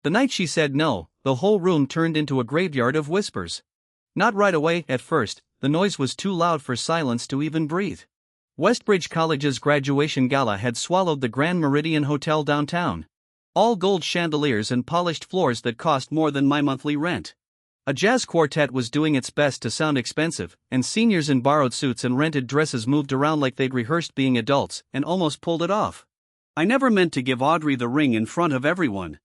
The night she said no, the whole room turned into a graveyard of whispers. Not right away, at first, the noise was too loud for silence to even breathe. Westbridge College's graduation gala had swallowed the Grand Meridian Hotel downtown. All gold chandeliers and polished floors that cost more than my monthly rent. A jazz quartet was doing its best to sound expensive, and seniors in borrowed suits and rented dresses moved around like they'd rehearsed being adults and almost pulled it off. I never meant to give Audrey the ring in front of everyone.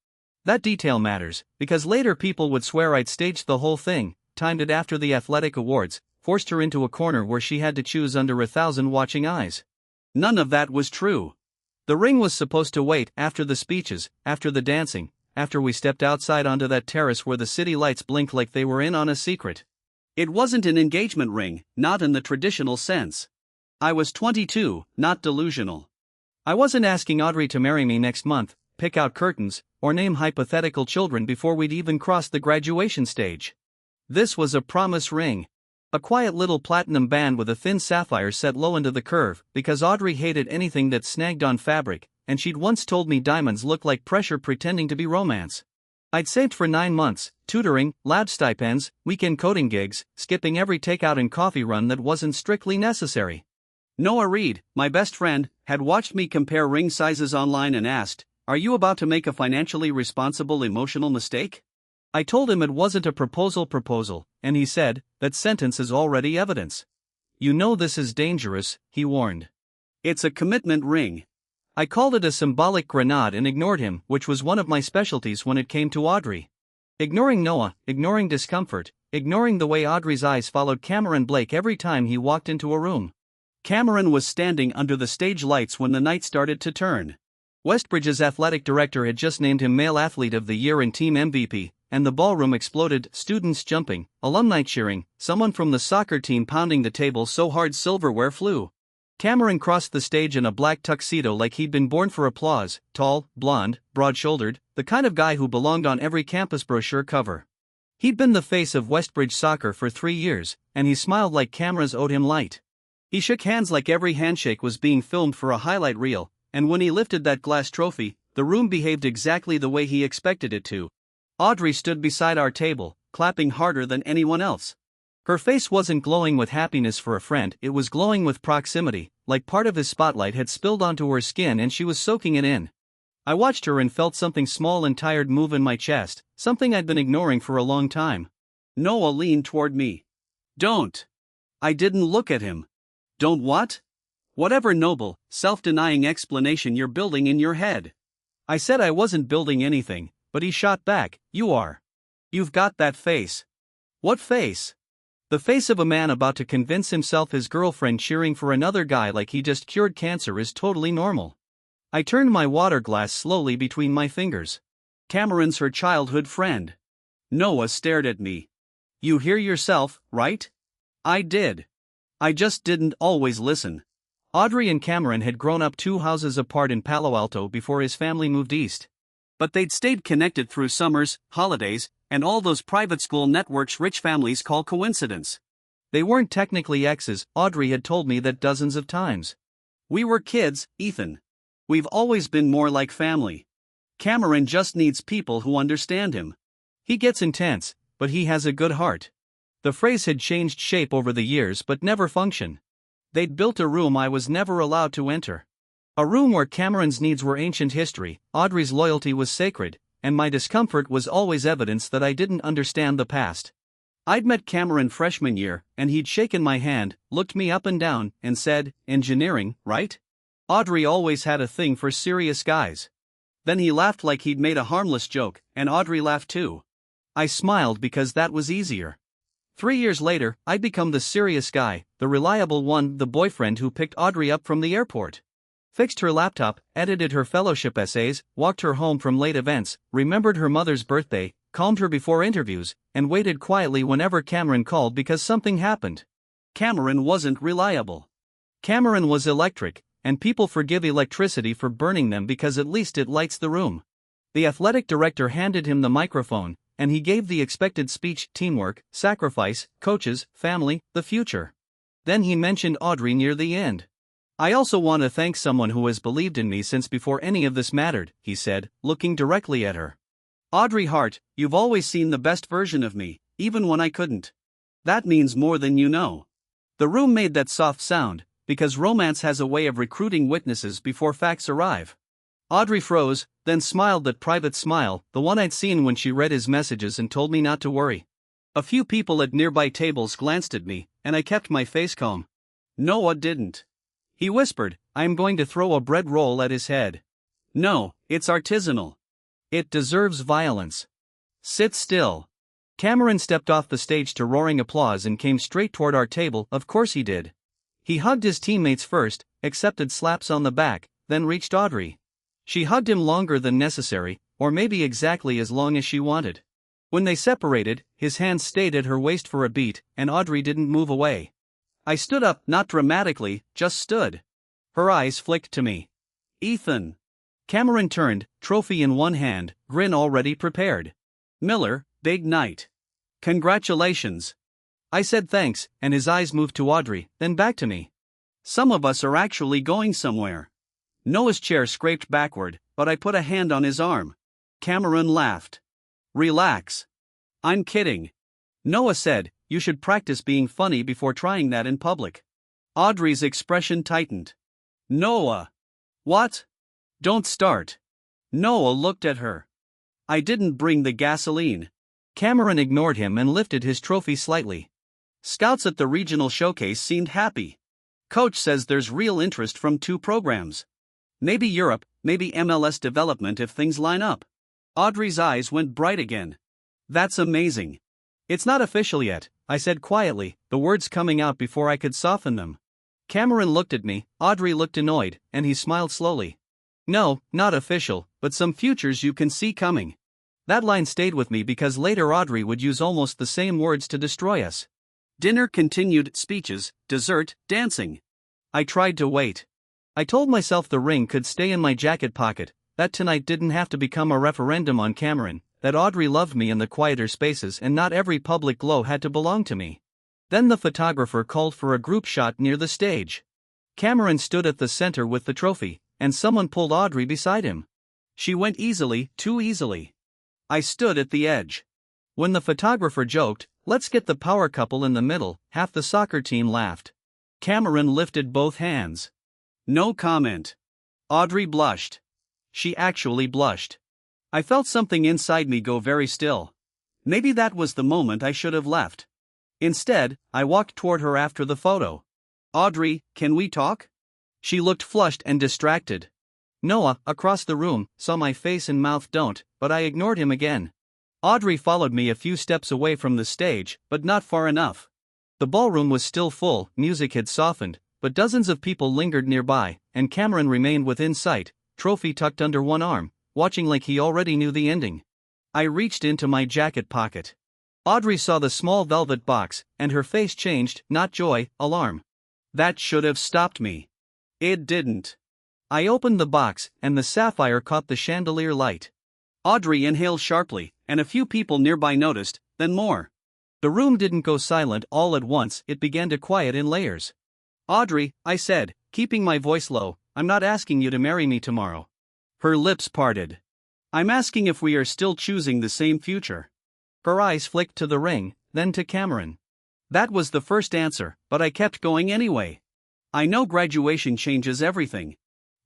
That detail matters, because later people would swear I'd staged the whole thing, timed it after the athletic awards, forced her into a corner where she had to choose under 1,000 watching eyes. None of that was true. The ring was supposed to wait after the speeches, after the dancing, after we stepped outside onto that terrace where the city lights blinked like they were in on a secret. It wasn't an engagement ring, not in the traditional sense. I was 22, not delusional. I wasn't asking Audrey to marry me next month, pick out curtains, or name hypothetical children before we'd even crossed the graduation stage. This was a promise ring. A quiet little platinum band with a thin sapphire set low into the curve, because Audrey hated anything that snagged on fabric, and she'd once told me diamonds look like pressure pretending to be romance. I'd saved for 9 months, tutoring, lab stipends, weekend coding gigs, skipping every takeout and coffee run that wasn't strictly necessary. Noah Reed, my best friend, had watched me compare ring sizes online and asked, "Are you about to make a financially responsible emotional mistake?" I told him it wasn't a proposal, and he said, "That sentence is already evidence." "You know this is dangerous," he warned. "It's a commitment ring." I called it a symbolic grenade and ignored him, which was one of my specialties when it came to Audrey. Ignoring Noah, ignoring discomfort, ignoring the way Audrey's eyes followed Cameron Blake every time he walked into a room. Cameron was standing under the stage lights when the night started to turn. Westbridge's athletic director had just named him Male Athlete of the Year and Team MVP, and the ballroom exploded, students jumping, alumni cheering, someone from the soccer team pounding the table so hard silverware flew. Cameron crossed the stage in a black tuxedo like he'd been born for applause, tall, blonde, broad-shouldered, the kind of guy who belonged on every campus brochure cover. He'd been the face of Westbridge soccer for 3 years, and he smiled like cameras owed him light. He shook hands like every handshake was being filmed for a highlight reel, and when he lifted that glass trophy, the room behaved exactly the way he expected it to. Audrey stood beside our table, clapping harder than anyone else. Her face wasn't glowing with happiness for a friend, it was glowing with proximity, like part of his spotlight had spilled onto her skin and she was soaking it in. I watched her and felt something small and tired move in my chest, something I'd been ignoring for a long time. Noah leaned toward me. "Don't." I didn't look at him. "Don't what?" "Whatever noble, self-denying explanation you're building in your head." I said I wasn't building anything, but he shot back, "You are. You've got that face." "What face?" "The face of a man about to convince himself his girlfriend cheering for another guy like he just cured cancer is totally normal." I turned my water glass slowly between my fingers. "Cameron's her childhood friend." Noah stared at me. "You hear yourself, right?" I did. I just didn't always listen. Audrey and Cameron had grown up 2 houses apart in Palo Alto before his family moved east. But they'd stayed connected through summers, holidays, and all those private school networks rich families call coincidence. They weren't technically exes, Audrey had told me that dozens of times. "We were kids, Ethan. We've always been more like family. Cameron just needs people who understand him. He gets intense, but he has a good heart." The phrase had changed shape over the years but never function. They'd built a room I was never allowed to enter. A room where Cameron's needs were ancient history, Audrey's loyalty was sacred, and my discomfort was always evidence that I didn't understand the past. I'd met Cameron freshman year, and he'd shaken my hand, looked me up and down, and said, "Engineering, right?" Audrey always had a thing for serious guys. Then he laughed like he'd made a harmless joke, and Audrey laughed too. I smiled because that was easier. 3 years later, I'd become the serious guy, the reliable one, the boyfriend who picked Audrey up from the airport, fixed her laptop, edited her fellowship essays, walked her home from late events, remembered her mother's birthday, calmed her before interviews, and waited quietly whenever Cameron called because something happened. Cameron wasn't reliable. Cameron was electric, and people forgive electricity for burning them because at least it lights the room. The athletic director handed him the microphone, and he gave the expected speech: teamwork, sacrifice, coaches, family, the future. Then he mentioned Audrey near the end. "I also want to thank someone who has believed in me since before any of this mattered," he said, looking directly at her. Audrey Hart, you've always seen the best version of me, even when I couldn't. That means more than you know. The room made that soft sound, because romance has a way of recruiting witnesses before facts arrive. Audrey froze, then smiled that private smile, the one I'd seen when she read his messages and told me not to worry. A few people at nearby tables glanced at me, and I kept my face calm. Noah didn't. He whispered, "I am going to throw a bread roll at his head." "No, it's artisanal. It deserves violence. Sit still." Cameron stepped off the stage to roaring applause and came straight toward our table. Of course he did. He hugged his teammates first, accepted slaps on the back, then reached Audrey. She hugged him longer than necessary, or maybe exactly as long as she wanted. When they separated, his hands stayed at her waist for a beat, and Audrey didn't move away. I stood up, not dramatically, just stood. Her eyes flicked to me. "Ethan." Cameron turned, trophy in one hand, grin already prepared. "Miller, big night. Congratulations." I said thanks, and his eyes moved to Audrey, then back to me. "Some of us are actually going somewhere." Noah's chair scraped backward, but I put a hand on his arm. Cameron laughed. "Relax. I'm kidding." Noah said, "You should practice being funny before trying that in public." Audrey's expression tightened. "Noah." "What?" "Don't start." Noah looked at her. "I didn't bring the gasoline." Cameron ignored him and lifted his trophy slightly. Scouts at the regional showcase seemed happy. "Coach says there's real interest from 2 programs. Maybe Europe, maybe MLS development if things line up." Audrey's eyes went bright again. "That's amazing." "It's not official yet," I said quietly, the words coming out before I could soften them. Cameron looked at me, Audrey looked annoyed, and he smiled slowly. "No, not official, but some futures you can see coming." That line stayed with me because later Audrey would use almost the same words to destroy us. Dinner continued, speeches, dessert, dancing. I tried to wait. I told myself the ring could stay in my jacket pocket, that tonight didn't have to become a referendum on Cameron, that Audrey loved me in the quieter spaces and not every public glow had to belong to me. Then the photographer called for a group shot near the stage. Cameron stood at the center with the trophy, and someone pulled Audrey beside him. She went easily, too easily. I stood at the edge. When the photographer joked, "Let's get the power couple in the middle," half the soccer team laughed. Cameron lifted both hands. No comment. Audrey blushed. She actually blushed. I felt something inside me go very still. Maybe that was the moment I should have left. Instead, I walked toward her after the photo. "Audrey, can we talk?" She looked flushed and distracted. Noah, across the room, saw my face and mouth don't, but I ignored him again. Audrey followed me a few steps away from the stage, but not far enough. The ballroom was still full, music had softened, but dozens of people lingered nearby, and Cameron remained within sight, trophy tucked under one arm, watching like he already knew the ending. I reached into my jacket pocket. Audrey saw the small velvet box, and her face changed, not joy, alarm. That should have stopped me. It didn't. I opened the box, and the sapphire caught the chandelier light. Audrey inhaled sharply, and a few people nearby noticed, then more. The room didn't go silent all at once, it began to quiet in layers. "Audrey," I said, keeping my voice low, "I'm not asking you to marry me tomorrow." Her lips parted. "I'm asking if we are still choosing the same future." Her eyes flicked to the ring, then to Cameron. That was the first answer, but I kept going anyway. "I know graduation changes everything.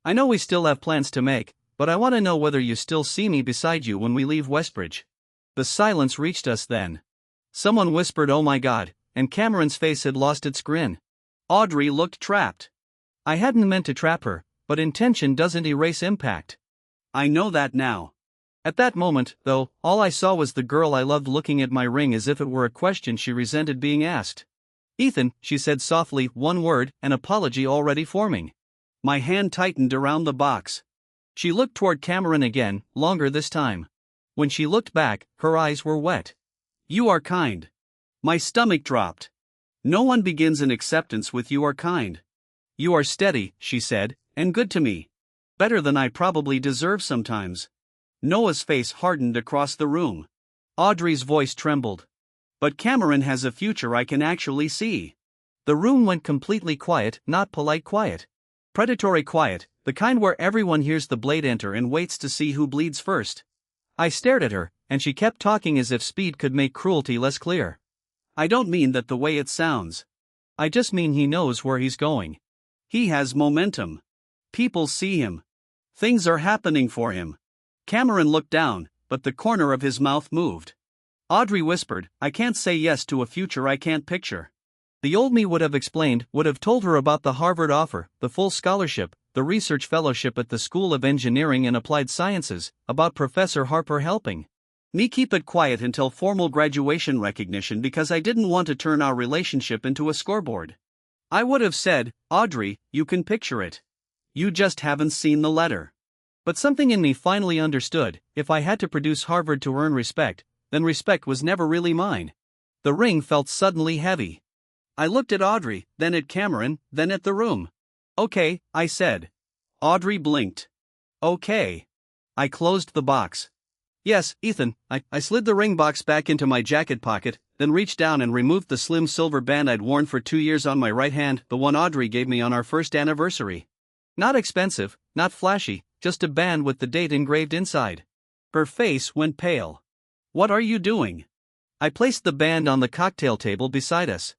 I know we still have plans to make, but I want to know whether you still see me beside you when we leave Westbridge." The silence reached us then. Someone whispered, "Oh my God," and Cameron's face had lost its grin. Audrey looked trapped. I hadn't meant to trap her, but intention doesn't erase impact. I know that now. At that moment, though, all I saw was the girl I loved looking at my ring as if it were a question she resented being asked. "Ethan," she said softly, one word, an apology already forming. My hand tightened around the box. She looked toward Cameron again, longer this time. When she looked back, her eyes were wet. "You are kind." My stomach dropped. No one begins an acceptance with "you are kind." "You are steady," she said, "and good to me. Better than I probably deserve sometimes." Noah's face hardened across the room. Audrey's voice trembled. "But Cameron has a future I can actually see." The room went completely quiet, not polite quiet. Predatory quiet, the kind where everyone hears the blade enter and waits to see who bleeds first. I stared at her, and she kept talking as if speed could make cruelty less clear. I don't mean that the way it sounds. I just mean he knows where he's going. He has momentum. People see him. Things are happening for him. Cameron looked down, but the corner of his mouth moved. Audrey whispered, I can't say yes to a future I can't picture. The old me would have explained, would have told her about the Harvard offer, the full scholarship, the research fellowship at the School of Engineering and Applied Sciences, about Professor Harper helping me keep it quiet until formal graduation recognition because I didn't want to turn our relationship into a scoreboard. I would have said, Audrey, you can picture it. You just haven't seen the letter. But something in me finally understood, if I had to produce Harvard to earn respect, then respect was never really mine. The ring felt suddenly heavy. I looked at Audrey, then at Cameron, then at the room. Okay, I said. Audrey blinked. Okay. I closed the box. Yes, Ethan, I slid the ring box back into my jacket pocket, then reached down and removed the slim silver band I'd worn for 2 years on my right hand, the one Audrey gave me on our first anniversary. Not expensive, not flashy, just a band with the date engraved inside. Her face went pale. What are you doing? I placed the band on the cocktail table beside us,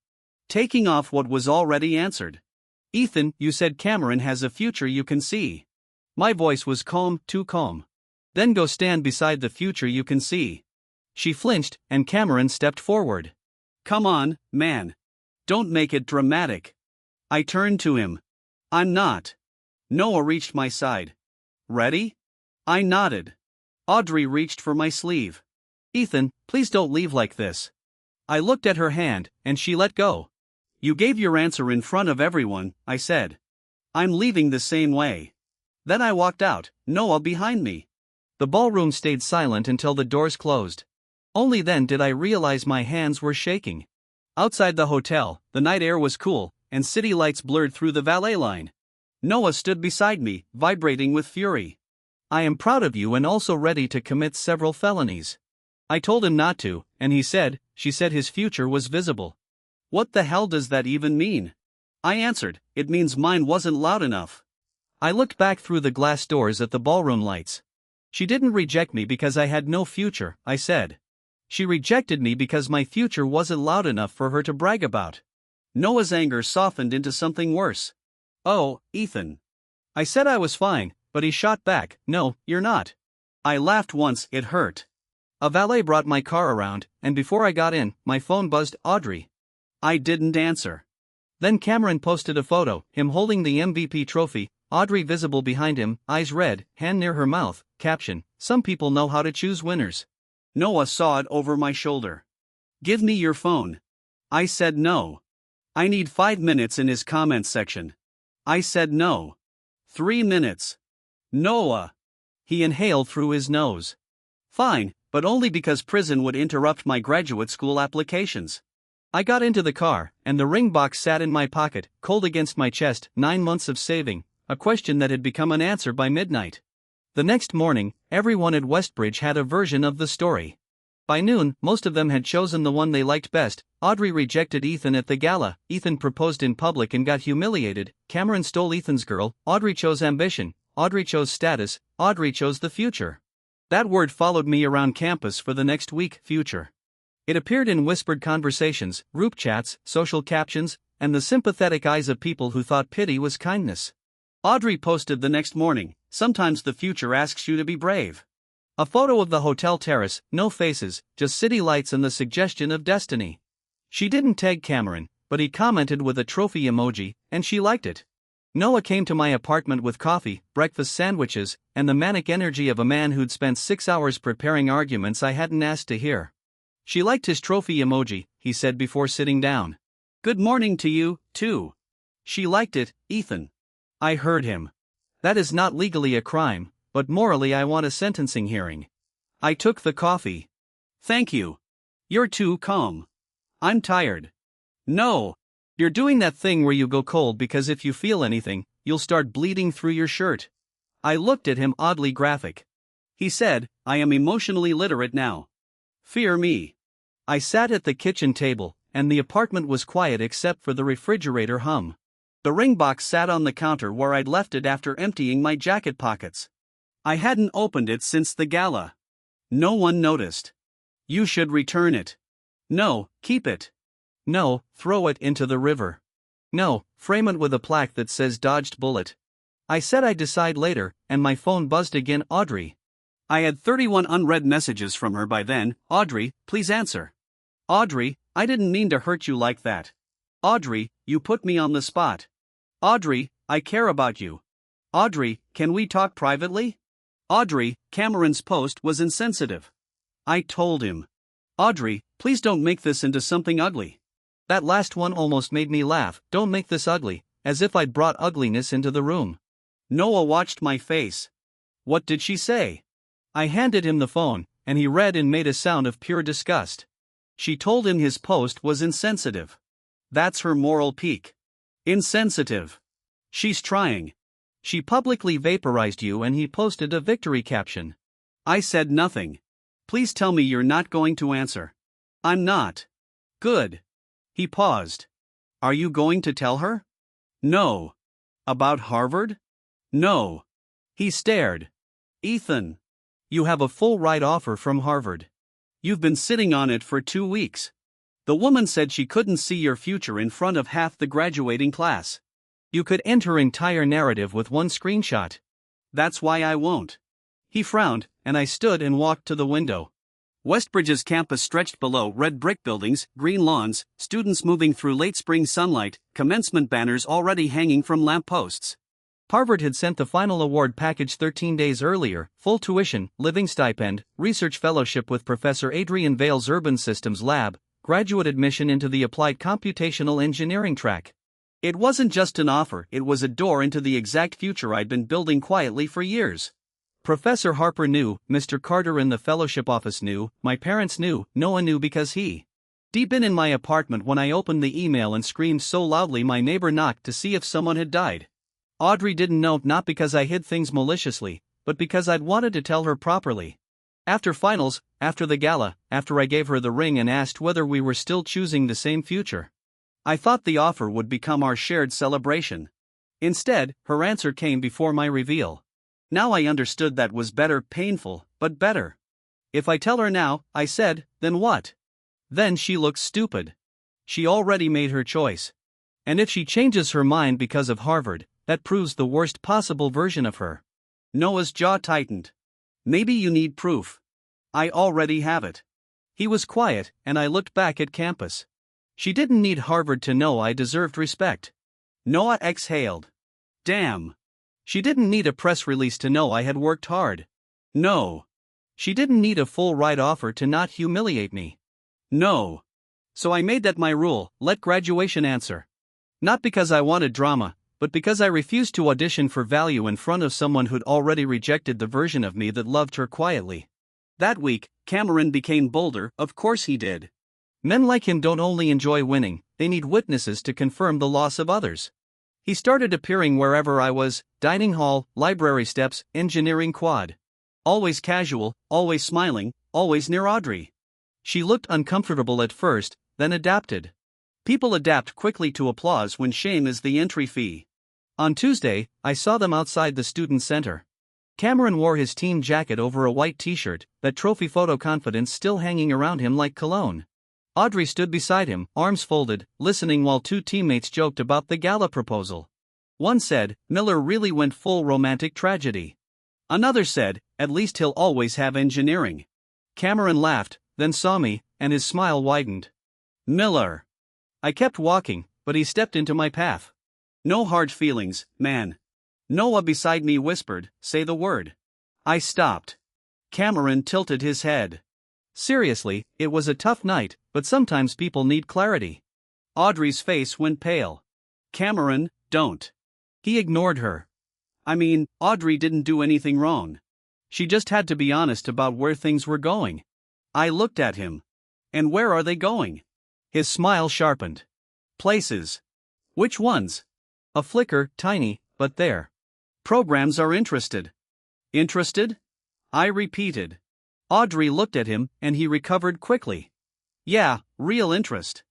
taking off what was already answered. Ethan, you said Cameron has a future you can see. My voice was calm, too calm. Then go stand beside the future you can see. She flinched, and Cameron stepped forward. Come on, man. Don't make it dramatic. I turned to him. I'm not. Noah reached my side. Ready? I nodded. Audrey reached for my sleeve. Ethan, please don't leave like this. I looked at her hand, and she let go. You gave your answer in front of everyone, I said. I'm leaving the same way. Then I walked out, Noah behind me. The ballroom stayed silent until the doors closed. Only then did I realize my hands were shaking. Outside the hotel, the night air was cool, and city lights blurred through the valet line. Noah stood beside me, vibrating with fury. I am proud of you and also ready to commit several felonies. I told him not to, and she said his future was visible. What the hell does that even mean? I answered, it means mine wasn't loud enough. I looked back through the glass doors at the ballroom lights. She didn't reject me because I had no future, I said. She rejected me because my future wasn't loud enough for her to brag about. Noah's anger softened into something worse. Oh, Ethan. I said I was fine, but he shot back, no, you're not. I laughed once, it hurt. A valet brought my car around, and before I got in, my phone buzzed, Audrey. I didn't answer. Then Cameron posted a photo, him holding the MVP trophy, Audrey visible behind him, eyes red, hand near her mouth, caption, some people know how to choose winners. Noah saw it over my shoulder. Give me your phone. I said no. I need 5 minutes in his comments section. I said no. 3 minutes. Noah. He inhaled through his nose. Fine, but only because prison would interrupt my graduate school applications. I got into the car, and the ring box sat in my pocket, cold against my chest, 9 months of saving, a question that had become an answer by midnight. The next morning, everyone at Westbridge had a version of the story. By noon, most of them had chosen the one they liked best. Audrey rejected Ethan at the gala, Ethan proposed in public and got humiliated, Cameron stole Ethan's girl, Audrey chose ambition, Audrey chose status, Audrey chose the future. That word followed me around campus for the next week, future. It appeared in whispered conversations, group chats, social captions, and the sympathetic eyes of people who thought pity was kindness. Audrey posted the next morning, sometimes the future asks you to be brave. A photo of the hotel terrace, no faces, just city lights and the suggestion of destiny. She didn't tag Cameron, but he commented with a trophy emoji, and she liked it. Noah came to my apartment with coffee, breakfast sandwiches, and the manic energy of a man who'd spent 6 hours preparing arguments I hadn't asked to hear. She liked his trophy emoji, he said before sitting down. Good morning to you, too. She liked it, Ethan. I heard him. That is not legally a crime, but morally I want a sentencing hearing. I took the coffee. Thank you. You're too calm. I'm tired. No. You're doing that thing where you go cold because if you feel anything, you'll start bleeding through your shirt. I looked at him oddly graphic. He said, I am emotionally literate now. Fear me. I sat at the kitchen table, and the apartment was quiet except for the refrigerator hum. The ring box sat on the counter where I'd left it after emptying my jacket pockets. I hadn't opened it since the gala. No one noticed. You should return it. No, keep it. No, throw it into the river. No, frame it with a plaque that says dodged bullet. I said I'd decide later, and my phone buzzed again. Audrey. I had 31 unread messages from her by then. Audrey, please answer. Audrey, I didn't mean to hurt you like that. Audrey, you put me on the spot. Audrey, I care about you. Audrey, can we talk privately? Audrey, Cameron's post was insensitive. I told him. Audrey, please don't make this into something ugly. That last one almost made me laugh. Don't make this ugly, as if I'd brought ugliness into the room. Noah watched my face. What did she say? I handed him the phone, and he read and made a sound of pure disgust. She told him his post was insensitive. That's her moral peak. Insensitive. She's trying. She publicly vaporized you and he posted a victory caption. I said nothing. Please tell me you're not going to answer. I'm not. Good. He paused. Are you going to tell her? No. About Harvard? No. He stared. Ethan. You have a full ride offer from Harvard. You've been sitting on it for 2 weeks. The woman said she couldn't see your future in front of half the graduating class. You could end her entire narrative with one screenshot. That's why I won't. He frowned, and I stood and walked to the window. Westbridge's campus stretched below, red brick buildings, green lawns, students moving through late spring sunlight, commencement banners already hanging from lampposts. Harvard had sent the final award package 13 days earlier: full tuition, living stipend, research fellowship with Professor Adrian Vale's Urban Systems Lab, graduate admission into the applied computational engineering track. It wasn't just an offer, it was a door into the exact future I'd been building quietly for years. Professor Harper knew, Mr. Carter in the fellowship office knew, my parents knew, Noah knew because he. Deep in my apartment when I opened the email and screamed so loudly my neighbor knocked to see if someone had died. Audrey didn't know, not because I hid things maliciously, but because I'd wanted to tell her properly. After finals, after the gala, after I gave her the ring and asked whether we were still choosing the same future. I thought the offer would become our shared celebration. Instead, her answer came before my reveal. Now I understood that was better, painful, but better. If I tell her now, I said, then what? Then she looks stupid. She already made her choice. And if she changes her mind because of Harvard, that proves the worst possible version of her. Noah's jaw tightened. Maybe you need proof. I already have it. He was quiet, and I looked back at campus. She didn't need Harvard to know I deserved respect. Noah exhaled. Damn. She didn't need a press release to know I had worked hard. No. She didn't need a full ride offer to not humiliate me. No. So I made that my rule: let graduation answer. Not because I wanted drama, but because I refused to audition for value in front of someone who'd already rejected the version of me that loved her quietly. That week, Cameron became bolder. Of course he did. Men like him don't only enjoy winning, they need witnesses to confirm the loss of others. He started appearing wherever I was: dining hall, library steps, engineering quad. Always casual, always smiling, always near Audrey. She looked uncomfortable at first, then adapted. People adapt quickly to applause when shame is the entry fee. On Tuesday, I saw them outside the student center. Cameron wore his team jacket over a white t-shirt, that trophy photo confidence still hanging around him like cologne. Audrey stood beside him, arms folded, listening while two teammates joked about the gala proposal. One said, Miller really went full romantic tragedy. Another said, at least he'll always have engineering. Cameron laughed, then saw me, and his smile widened. Miller. I kept walking, but he stepped into my path. No hard feelings, man. Noah beside me whispered, say the word. I stopped. Cameron tilted his head. Seriously, it was a tough night, but sometimes people need clarity. Audrey's face went pale. Cameron, don't. He ignored her. I mean, Audrey didn't do anything wrong. She just had to be honest about where things were going. I looked at him. And where are they going? His smile sharpened. Places. Which ones? A flicker, tiny, but there. Programs are interested. Interested? I repeated. Audrey looked at him, and he recovered quickly. Yeah, real interest.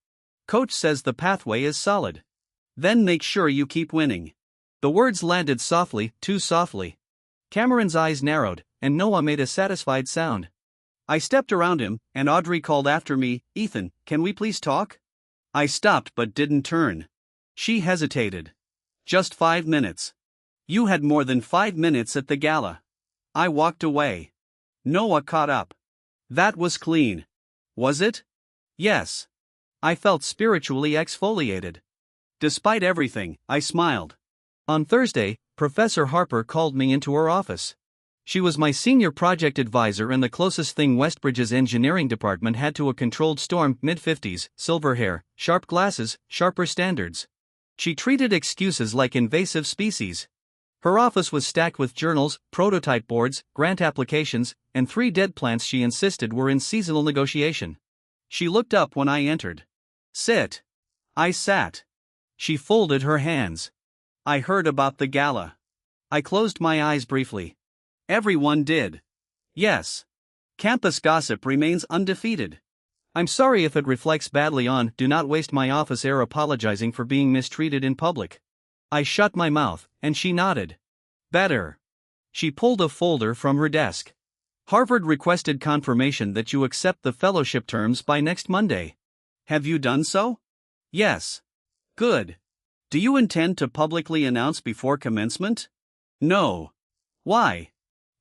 Coach says the pathway is solid. Then make sure you keep winning. The words landed softly, too softly. Cameron's eyes narrowed, and Noah made a satisfied sound. I stepped around him, and Audrey called after me, "Ethan, can we please talk?" I stopped but didn't turn. She hesitated. "Just 5 minutes." "You had more than 5 minutes at the gala." I walked away. Noah caught up. "That was clean." "Was it?" "Yes." I felt spiritually exfoliated. Despite everything, I smiled. On Thursday, Professor Harper called me into her office. She was my senior project advisor and the closest thing Westbridge's engineering department had to a controlled storm, mid-50s, silver hair, sharp glasses, sharper standards. She treated excuses like invasive species. Her office was stacked with journals, prototype boards, grant applications, and 3 dead plants she insisted were in seasonal negotiation. She looked up when I entered. "Sit." I sat. She folded her hands. "I heard about the gala." I closed my eyes briefly. Everyone did. Yes. Campus gossip remains undefeated. I'm sorry if it reflects badly on. Do not waste my office air apologizing for being mistreated in public. I shut my mouth, and she nodded. Better. She pulled a folder from her desk. Harvard requested confirmation that you accept the fellowship terms by next Monday. Have you done so? Yes. Good. Do you intend to publicly announce before commencement? No. Why?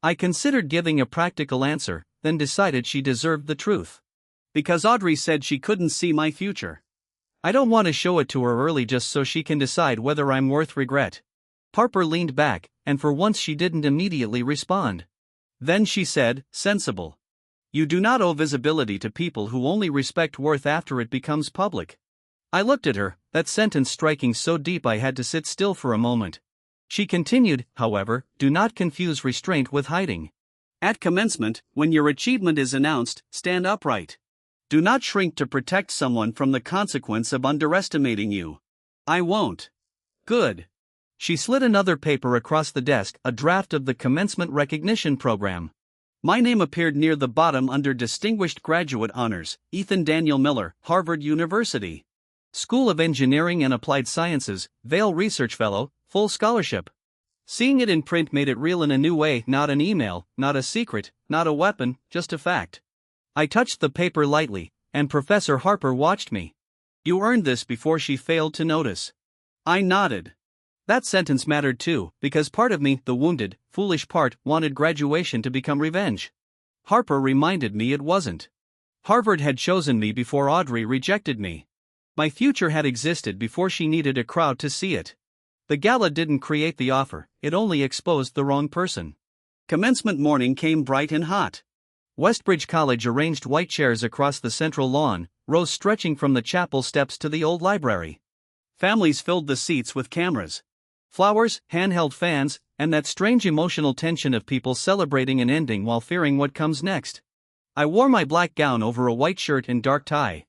I considered giving a practical answer, then decided she deserved the truth. Because Audrey said she couldn't see my future. I don't want to show it to her early just so she can decide whether I'm worth regret. Harper leaned back, and for once she didn't immediately respond. Then she said, sensible. You do not owe visibility to people who only respect worth after it becomes public. I looked at her, that sentence striking so deep I had to sit still for a moment. She continued, however, do not confuse restraint with hiding. At commencement, when your achievement is announced, stand upright. Do not shrink to protect someone from the consequence of underestimating you. I won't. Good. She slid another paper across the desk, a draft of the commencement recognition program. My name appeared near the bottom under Distinguished Graduate Honors, Ethan Daniel Miller, Harvard University. School of Engineering and Applied Sciences, Vail Research Fellow, full scholarship. Seeing it in print made it real in a new way, not an email, not a secret, not a weapon, just a fact. I touched the paper lightly, and Professor Harper watched me. You earned this before she failed to notice. I nodded. That sentence mattered too, because part of me, the wounded, foolish part, wanted graduation to become revenge. Harper reminded me it wasn't. Harvard had chosen me before Audrey rejected me. My future had existed before she needed a crowd to see it. The gala didn't create the offer, it only exposed the wrong person. Commencement morning came bright and hot. Westbridge College arranged white chairs across the central lawn, rows stretching from the chapel steps to the old library. Families filled the seats with cameras. Flowers, handheld fans, and that strange emotional tension of people celebrating an ending while fearing what comes next. I wore my black gown over a white shirt and dark tie.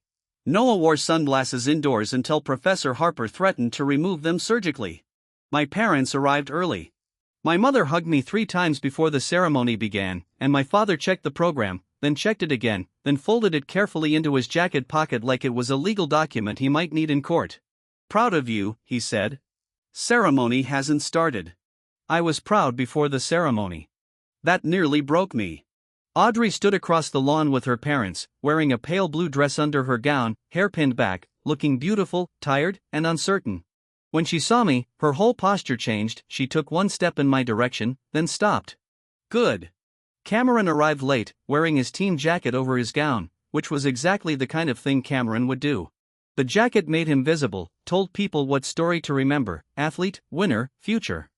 Noah wore sunglasses indoors until Professor Harper threatened to remove them surgically. My parents arrived early. My mother hugged me 3 times before the ceremony began, and my father checked the program, then checked it again, then folded it carefully into his jacket pocket like it was a legal document he might need in court. Proud of you, he said. Ceremony hasn't started. I was proud before the ceremony. That nearly broke me. Audrey stood across the lawn with her parents, wearing a pale blue dress under her gown, hair pinned back, looking beautiful, tired, and uncertain. When she saw me, her whole posture changed. She took 1 step in my direction, then stopped. Good. Cameron arrived late, wearing his team jacket over his gown, which was exactly the kind of thing Cameron would do. The jacket made him visible, told people what story to remember, athlete, winner, future.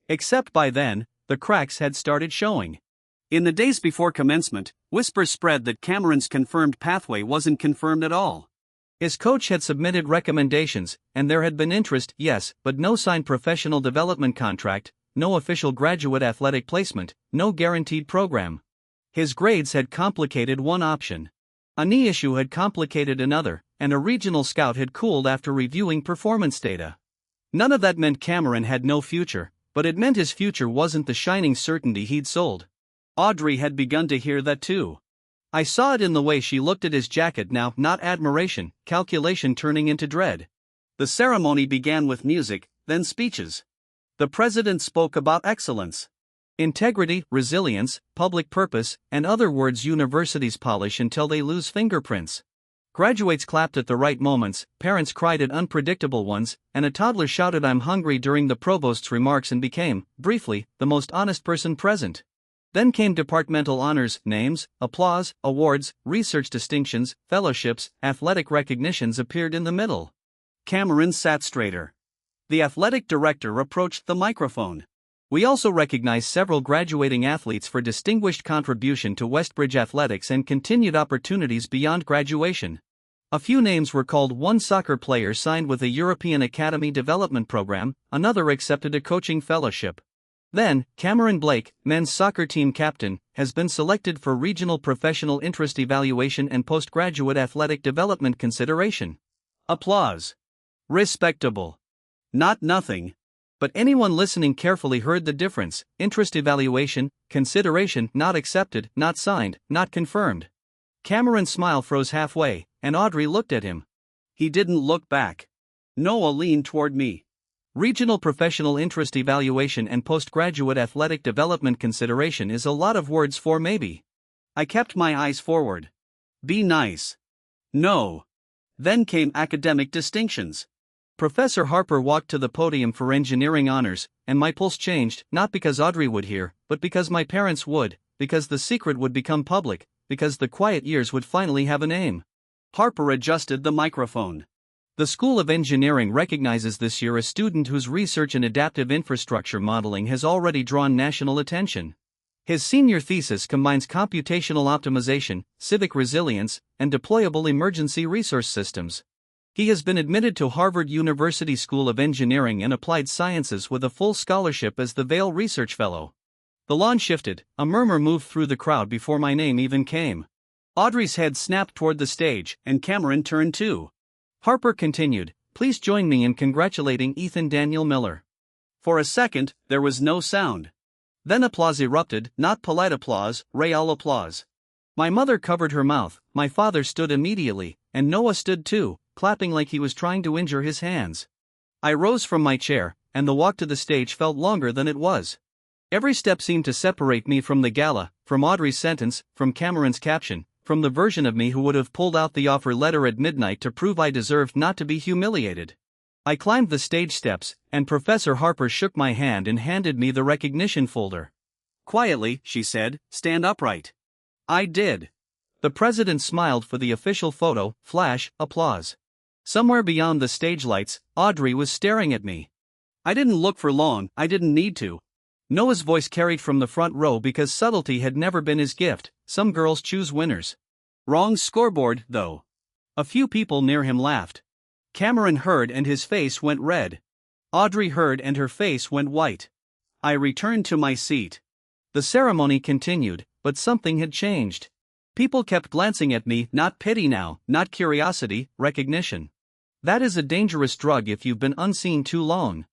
Except by then, the cracks had started showing. In the days before commencement, whispers spread that Cameron's confirmed pathway wasn't confirmed at all. His coach had submitted recommendations, and there had been interest, yes, but no signed professional development contract, no official graduate athletic placement, no guaranteed program. His grades had complicated one option. A knee issue had complicated another, and a regional scout had cooled after reviewing performance data. None of that meant Cameron had no future, but it meant his future wasn't the shining certainty he'd sold. Audrey had begun to hear that too. I saw it in the way she looked at his jacket now, not admiration, calculation turning into dread. The ceremony began with music, then speeches. The president spoke about excellence. Integrity, resilience, public purpose, and other words universities polish until they lose fingerprints. Graduates clapped at the right moments, parents cried at unpredictable ones, and a toddler shouted "I'm hungry" during the provost's remarks and became, briefly, the most honest person present. Then came departmental honors, names, applause, awards, research distinctions, fellowships, athletic recognitions appeared in the middle. Cameron sat straighter. The athletic director approached the microphone. We also recognize several graduating athletes for distinguished contribution to Westbridge athletics and continued opportunities beyond graduation. A few names were called. One soccer player signed with a European Academy Development Program, another accepted a coaching fellowship. Then, Cameron Blake, men's soccer team captain, has been selected for regional professional interest evaluation and postgraduate athletic development consideration. Applause. Respectable. Not nothing. But anyone listening carefully heard the difference: interest evaluation, consideration, not accepted, not signed, not confirmed. Cameron's smile froze halfway, and Audrey looked at him. He didn't look back. Noah leaned toward me. Regional professional interest evaluation and postgraduate athletic development consideration is a lot of words for maybe. I kept my eyes forward. Be nice. No. Then came academic distinctions. Professor Harper walked to the podium for engineering honors, and my pulse changed, not because Audrey would hear, but because my parents would, because the secret would become public, because the quiet years would finally have a name. Harper adjusted the microphone. The School of Engineering recognizes this year a student whose research in adaptive infrastructure modeling has already drawn national attention. His senior thesis combines computational optimization, civic resilience, and deployable emergency resource systems. He has been admitted to Harvard University School of Engineering and Applied Sciences with a full scholarship as the Vail Research Fellow. The lawn shifted, a murmur moved through the crowd before my name even came. Audrey's head snapped toward the stage, and Cameron turned too. Harper continued, "Please join me in congratulating Ethan Daniel Miller." For a second, there was no sound. Then applause erupted, not polite applause, real applause. My mother covered her mouth, my father stood immediately, and Noah stood too, clapping like he was trying to injure his hands. I rose from my chair, and the walk to the stage felt longer than it was. Every step seemed to separate me from the gala, from Audrey's sentence, from Cameron's caption, from the version of me who would have pulled out the offer letter at midnight to prove I deserved not to be humiliated. I climbed the stage steps, and Professor Harper shook my hand and handed me the recognition folder. "Quietly," she said, "stand upright." I did. The president smiled for the official photo, flash, applause. Somewhere beyond the stage lights, Audrey was staring at me. I didn't look for long, I didn't need to. Noah's voice carried from the front row because subtlety had never been his gift. Some girls choose winners. Wrong scoreboard, though. A few people near him laughed. Cameron heard and his face went red. Audrey heard and her face went white. I returned to my seat. The ceremony continued, but something had changed. People kept glancing at me, not pity now, not curiosity, recognition. That is a dangerous drug if you've been unseen too long.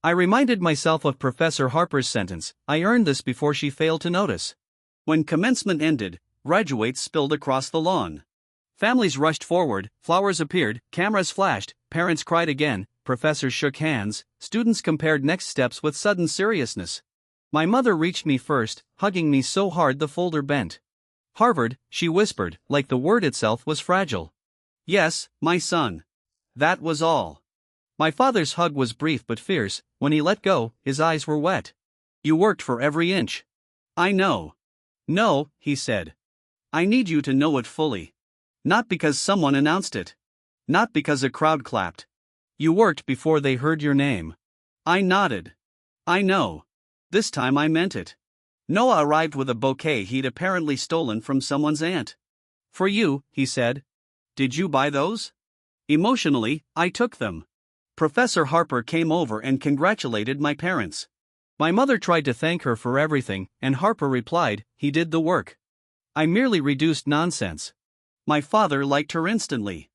I reminded myself of Professor Harper's sentence, I earned this, before she failed to notice. When commencement ended, graduates spilled across the lawn. Families rushed forward, flowers appeared, cameras flashed, parents cried again, professors shook hands, students compared next steps with sudden seriousness. My mother reached me first, hugging me so hard the folder bent. "Harvard," she whispered, like the word itself was fragile. "Yes, my son." That was all. My father's hug was brief but fierce. When he let go, his eyes were wet. "You worked for every inch." "I know." "No," he said. "I need you to know it fully. Not because someone announced it. Not because a crowd clapped. You worked before they heard your name." I nodded. "I know. This time I meant it." Noah arrived with a bouquet he'd apparently stolen from someone's aunt. "For you," he said. "Did you buy those?" Emotionally, I took them. Professor Harper came over and congratulated my parents. My mother tried to thank her for everything, and Harper replied, "He did the work. I merely reduced nonsense." My father liked her instantly.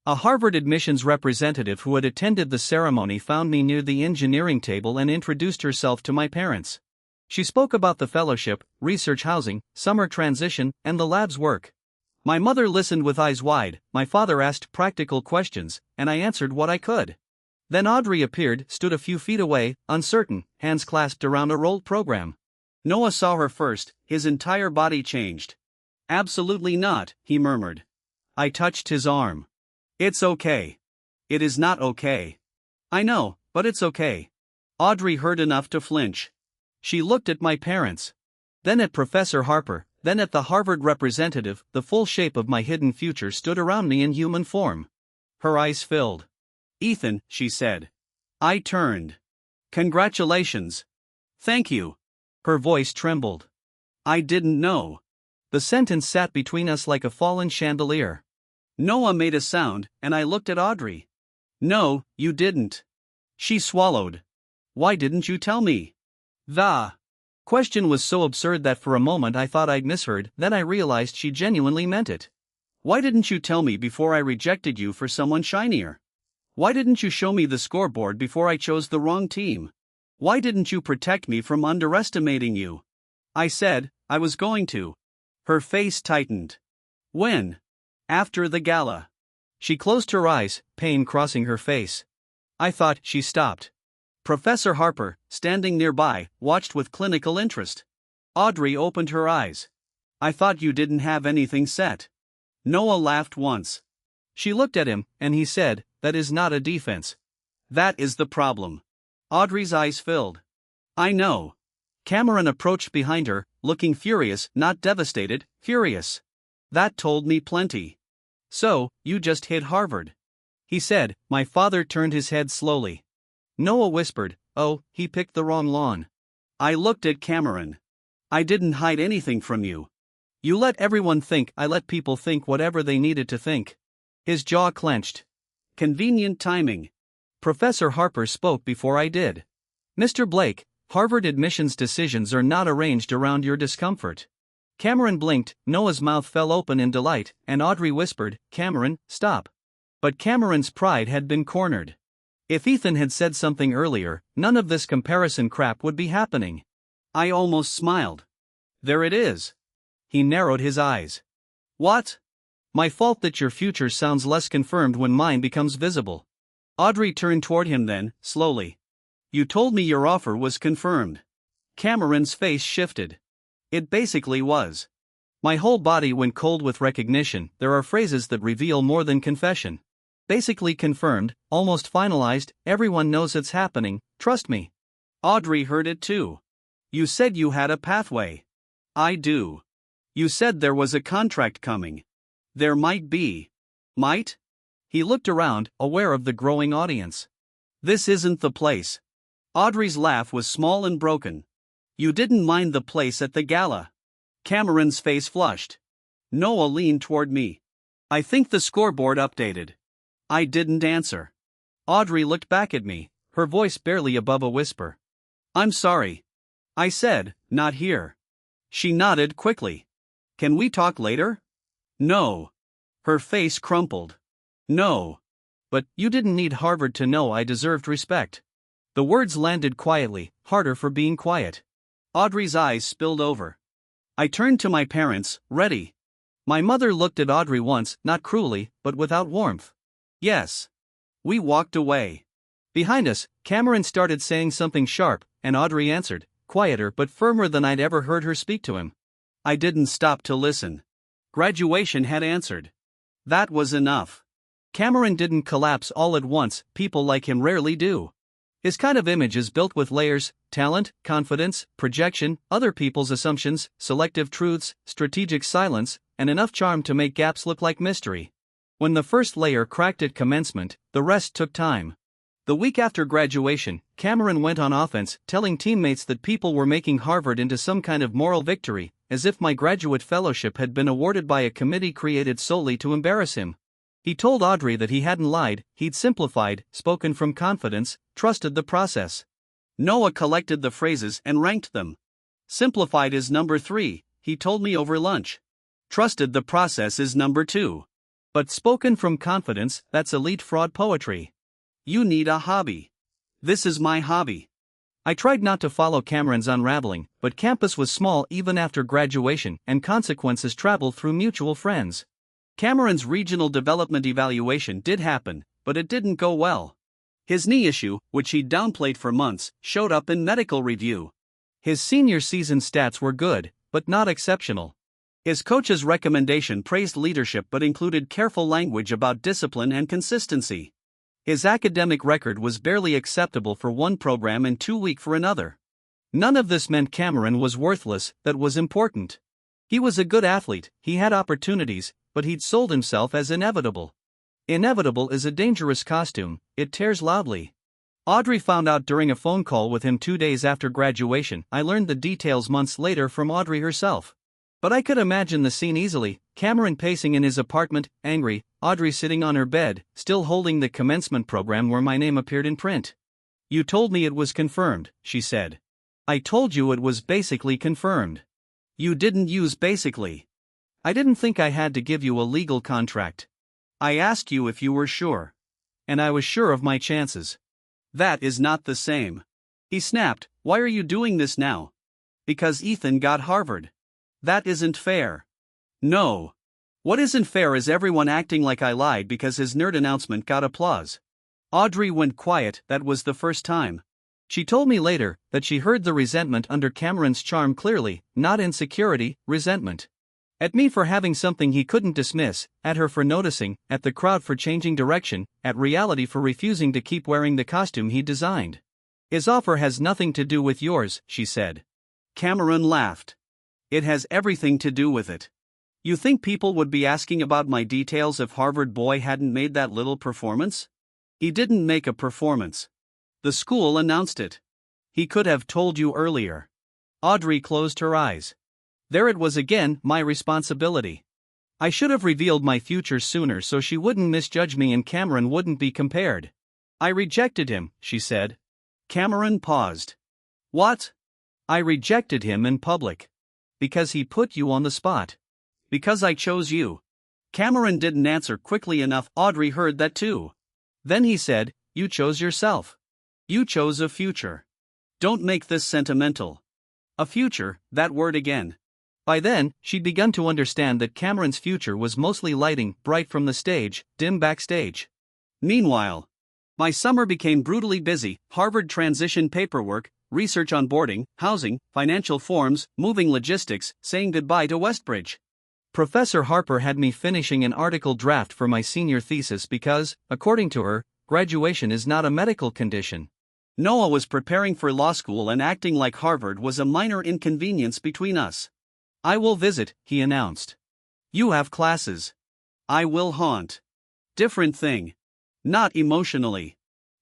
A Harvard admissions representative who had attended the ceremony found me near the engineering table and introduced herself to my parents. She spoke about the fellowship, research housing, summer transition, and the lab's work. My mother listened with eyes wide, my father asked practical questions, and I answered what I could. Then Audrey appeared, stood a few feet away, uncertain, hands clasped around a rolled program. Noah saw her first, his entire body changed. Absolutely not, he murmured. I touched his arm. It's okay. It is not okay. I know, but it's okay. Audrey heard enough to flinch. She looked at my parents. Then at Professor Harper, then at the Harvard representative. The full shape of my hidden future stood around me in human form. Her eyes filled. Ethan, she said. I turned. Congratulations. Thank you. Her voice trembled. I didn't know. The sentence sat between us like a fallen chandelier. Noah made a sound, and I looked at Audrey. No, you didn't. She swallowed. Why didn't you tell me? The question was so absurd that for a moment I thought I'd misheard, then I realized she genuinely meant it. Why didn't you tell me before I rejected you for someone shinier? Why didn't you show me the scoreboard before I chose the wrong team? Why didn't you protect me from underestimating you? I said, I was going to. Her face tightened. When? After the gala. She closed her eyes, pain crossing her face. I thought she stopped. Professor Harper, standing nearby, watched with clinical interest. Audrey opened her eyes. I thought you didn't have anything set. Noah laughed once. She looked at him, and he said, that is not a defense. That is the problem. Audrey's eyes filled. I know. Cameron approached behind her, looking furious, not devastated, furious. That told me plenty. So, you just hit Harvard. He said. My father turned his head slowly. Noah whispered, oh, he picked the wrong lawn. I looked at Cameron. I didn't hide anything from you. You let everyone think. I let people think whatever they needed to think. His jaw clenched. Convenient timing. Professor Harper spoke before I did. Mr. Blake, Harvard admissions decisions are not arranged around your discomfort. Cameron blinked, Noah's mouth fell open in delight, and Audrey whispered, Cameron, stop. But Cameron's pride had been cornered. If Ethan had said something earlier, none of this comparison crap would be happening. I almost smiled. There it is. He narrowed his eyes. What? My fault that your future sounds less confirmed when mine becomes visible. Audrey turned toward him then, slowly. You told me your offer was confirmed. Cameron's face shifted. It basically was. My whole body went cold with recognition. There are phrases that reveal more than confession. Basically confirmed, almost finalized, everyone knows it's happening, trust me. Audrey heard it too. You said you had a pathway. I do. You said there was a contract coming. There might be. Might? He looked around, aware of the growing audience. This isn't the place. Audrey's laugh was small and broken. You didn't mind the place at the gala. Cameron's face flushed. Noah leaned toward me. I think the scoreboard updated. I didn't answer. Audrey looked back at me, her voice barely above a whisper. I'm sorry. I said, not here. She nodded quickly. Can we talk later? No. Her face crumpled. No. But you didn't need Harvard to know I deserved respect. The words landed quietly, harder for being quiet. Audrey's eyes spilled over. I turned to my parents, ready. My mother looked at Audrey once, not cruelly, but without warmth. Yes. We walked away. Behind us, Cameron started saying something sharp, and Audrey answered, quieter but firmer than I'd ever heard her speak to him. I didn't stop to listen. Graduation had answered. That was enough. Cameron didn't collapse all at once, people like him rarely do. His kind of image is built with layers: talent, confidence, projection, other people's assumptions, selective truths, strategic silence, and enough charm to make gaps look like mystery. When the first layer cracked at commencement, the rest took time. The week after graduation, Cameron went on offense, telling teammates that people were making Harvard into some kind of moral victory, as if my graduate fellowship had been awarded by a committee created solely to embarrass him. He told Audrey that he hadn't lied, he'd simplified, spoken from confidence, trusted the process. Noah collected the phrases and ranked them. Simplified is number 3, he told me over lunch. Trusted the process is number 2. But spoken from confidence, that's elite fraud poetry. You need a hobby. This is my hobby. I tried not to follow Cameron's unraveling, but campus was small even after graduation, and consequences traveled through mutual friends. Cameron's regional development evaluation did happen, but it didn't go well. His knee issue, which he'd downplayed for months, showed up in medical review. His senior season stats were good, but not exceptional. His coach's recommendation praised leadership but included careful language about discipline and consistency. His academic record was barely acceptable for one program and too weak for another. None of this meant Cameron was worthless, that was important. He was a good athlete, he had opportunities, but he'd sold himself as inevitable. Inevitable is a dangerous costume, it tears loudly. Audrey found out during a phone call with him 2 days after graduation. I learned the details months later from Audrey herself. But I could imagine the scene easily, Cameron pacing in his apartment, angry, Audrey sitting on her bed, still holding the commencement program where my name appeared in print. "You told me it was confirmed," she said. "I told you it was basically confirmed." "You didn't use basically." "I didn't think I had to give you a legal contract. I asked you if you were sure. And I was sure of my chances." "That is not the same." He snapped, "Why are you doing this now?" "Because Ethan got Harvard." "That isn't fair." "No. What isn't fair is everyone acting like I lied because his nerd announcement got applause." Audrey went quiet. That was the first time. She told me later that she heard the resentment under Cameron's charm clearly, not insecurity, resentment. At me for having something he couldn't dismiss, at her for noticing, at the crowd for changing direction, at reality for refusing to keep wearing the costume he designed. "His offer has nothing to do with yours," she said. Cameron laughed. "It has everything to do with it. You think people would be asking about my details if Harvard boy hadn't made that little performance? He didn't make a performance. The school announced it. He could have told you earlier." Audrey closed her eyes. There it was again, my responsibility. I should have revealed my future sooner so she wouldn't misjudge me and Cameron wouldn't be compared. "I rejected him," she said. Cameron paused. "What?" "I rejected him in public. Because he put you on the spot." "Because I chose you." Cameron didn't answer quickly enough. Audrey heard that too. Then he said, "You chose yourself. You chose a future." "Don't make this sentimental." "A future, that word again." By then, she'd begun to understand that Cameron's future was mostly lighting, bright from the stage, dim backstage. Meanwhile, my summer became brutally busy. Harvard transition paperwork, research on boarding, housing, financial forms, moving logistics, saying goodbye to Westbridge. Professor Harper had me finishing an article draft for my senior thesis because, according to her, graduation is not a medical condition. Noah was preparing for law school and acting like Harvard was a minor inconvenience between us. "I will visit," he announced. "You have classes." "I will haunt." Different thing. Not emotionally.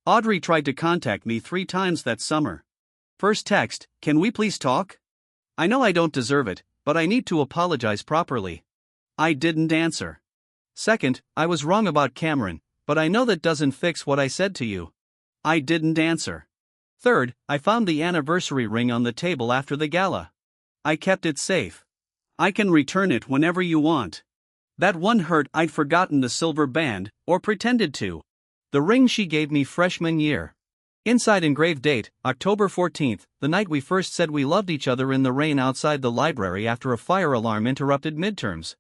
Audrey tried to contact me 3 times that summer. First text, "Can we please talk? I know I don't deserve it, but I need to apologize properly." I didn't answer. Second, "I was wrong about Cameron, but I know that doesn't fix what I said to you." I didn't answer. Third, "I found the anniversary ring on the table after the gala. I kept it safe. I can return it whenever you want." That one hurt. I'd forgotten the silver band, or pretended to. The ring she gave me freshman year. Inside engraved date, October 14th, the night we first said we loved each other in the rain outside the library after a fire alarm interrupted midterms.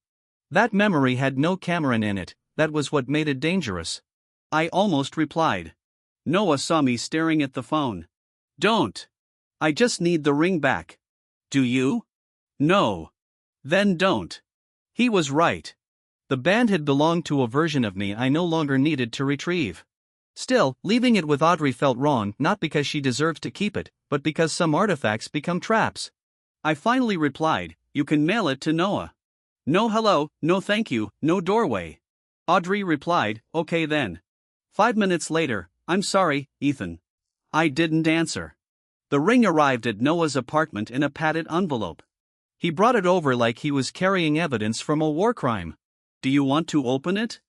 That memory had no Cameron in it, that was what made it dangerous. I almost replied. Noah saw me staring at the phone. "Don't. I just need the ring back." "Do you?" "No." "Then don't." He was right. The band had belonged to a version of me I no longer needed to retrieve. Still, leaving it with Audrey felt wrong, not because she deserves to keep it, but because some artifacts become traps. I finally replied, "You can mail it to Noah." "No hello, no thank you, no doorway." Audrey replied, "Okay then." 5 minutes later, "I'm sorry, Ethan." I didn't answer. The ring arrived at Noah's apartment in a padded envelope. He brought it over like he was carrying evidence from a war crime. "Do you want to open it?"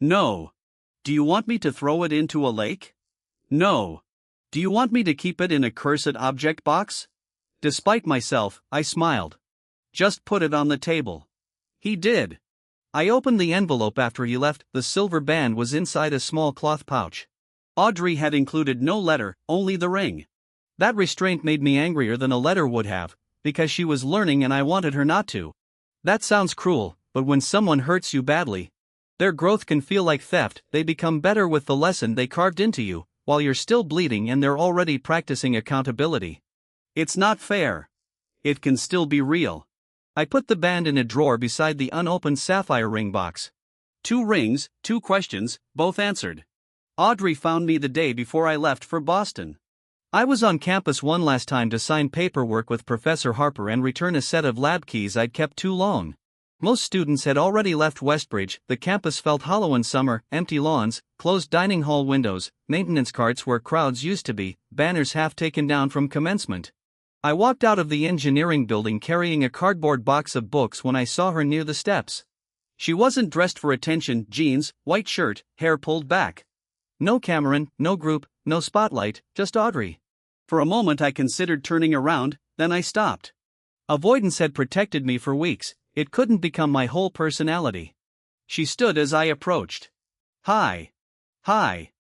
"No." "Do you want me to throw it into a lake?" "No." "Do you want me to keep it in a cursed object box?" Despite myself, I smiled. "Just put it on the table." He did. I opened the envelope after he left. The silver band was inside a small cloth pouch. Audrey had included no letter, only the ring. That restraint made me angrier than a letter would have, because she was learning and I wanted her not to. That sounds cruel, but when someone hurts you badly, their growth can feel like theft. They become better with the lesson they carved into you, while you're still bleeding and they're already practicing accountability. It's not fair. It can still be real. I put the band in a drawer beside the unopened sapphire ring box. 2 rings, 2 questions, both answered. Audrey found me the day before I left for Boston. I was on campus one last time to sign paperwork with Professor Harper and return a set of lab keys I'd kept too long. Most students had already left Westbridge. The campus felt hollow in summer, empty lawns, closed dining hall windows, maintenance carts where crowds used to be, banners half taken down from commencement. I walked out of the engineering building carrying a cardboard box of books when I saw her near the steps. She wasn't dressed for attention, jeans, white shirt, hair pulled back. No Cameron, no group, no spotlight, just Audrey. For a moment I considered turning around, then I stopped. Avoidance had protected me for weeks. It couldn't become my whole personality. She stood as I approached. Hi. Hi.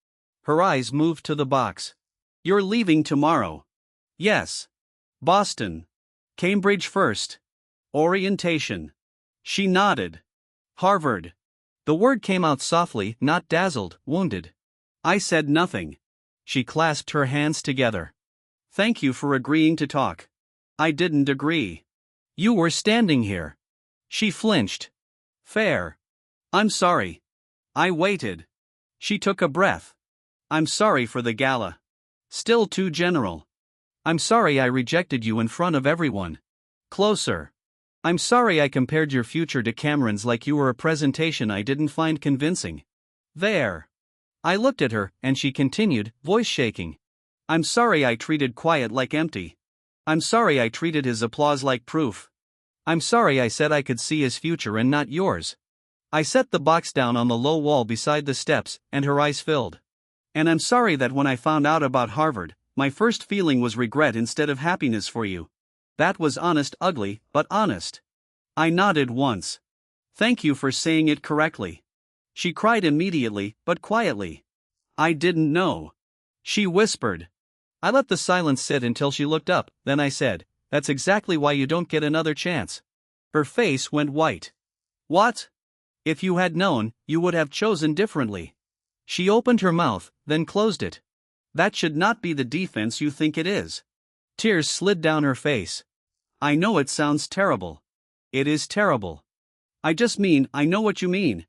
Her eyes moved to the box. You're leaving tomorrow. Yes. Boston. Cambridge first. Orientation. She nodded. Harvard. The word came out softly, not dazzled, wounded. I said nothing. She clasped her hands together. Thank you for agreeing to talk. I didn't agree. You were standing here. She flinched. Fair. I'm sorry. I waited. She took a breath. I'm sorry for the gala. Still too general. I'm sorry I rejected you in front of everyone. Closer. I'm sorry I compared your future to Cameron's like you were a presentation I didn't find convincing. There. I looked at her, and she continued, voice shaking. I'm sorry I treated quiet like empty. I'm sorry I treated his applause like proof. I'm sorry I said I could see his future and not yours. I set the box down on the low wall beside the steps, and her eyes filled. And I'm sorry that when I found out about Harvard, my first feeling was regret instead of happiness for you. That was honest, ugly, but honest. I nodded once. Thank you for saying it correctly. She cried immediately, but quietly. I didn't know. She whispered. I let the silence sit until she looked up, then I said, that's exactly why you don't get another chance. Her face went white. What? If you had known, you would have chosen differently. She opened her mouth, then closed it. That should not be the defense you think it is. Tears slid down her face. I know it sounds terrible. It is terrible. I just mean, I know what you mean.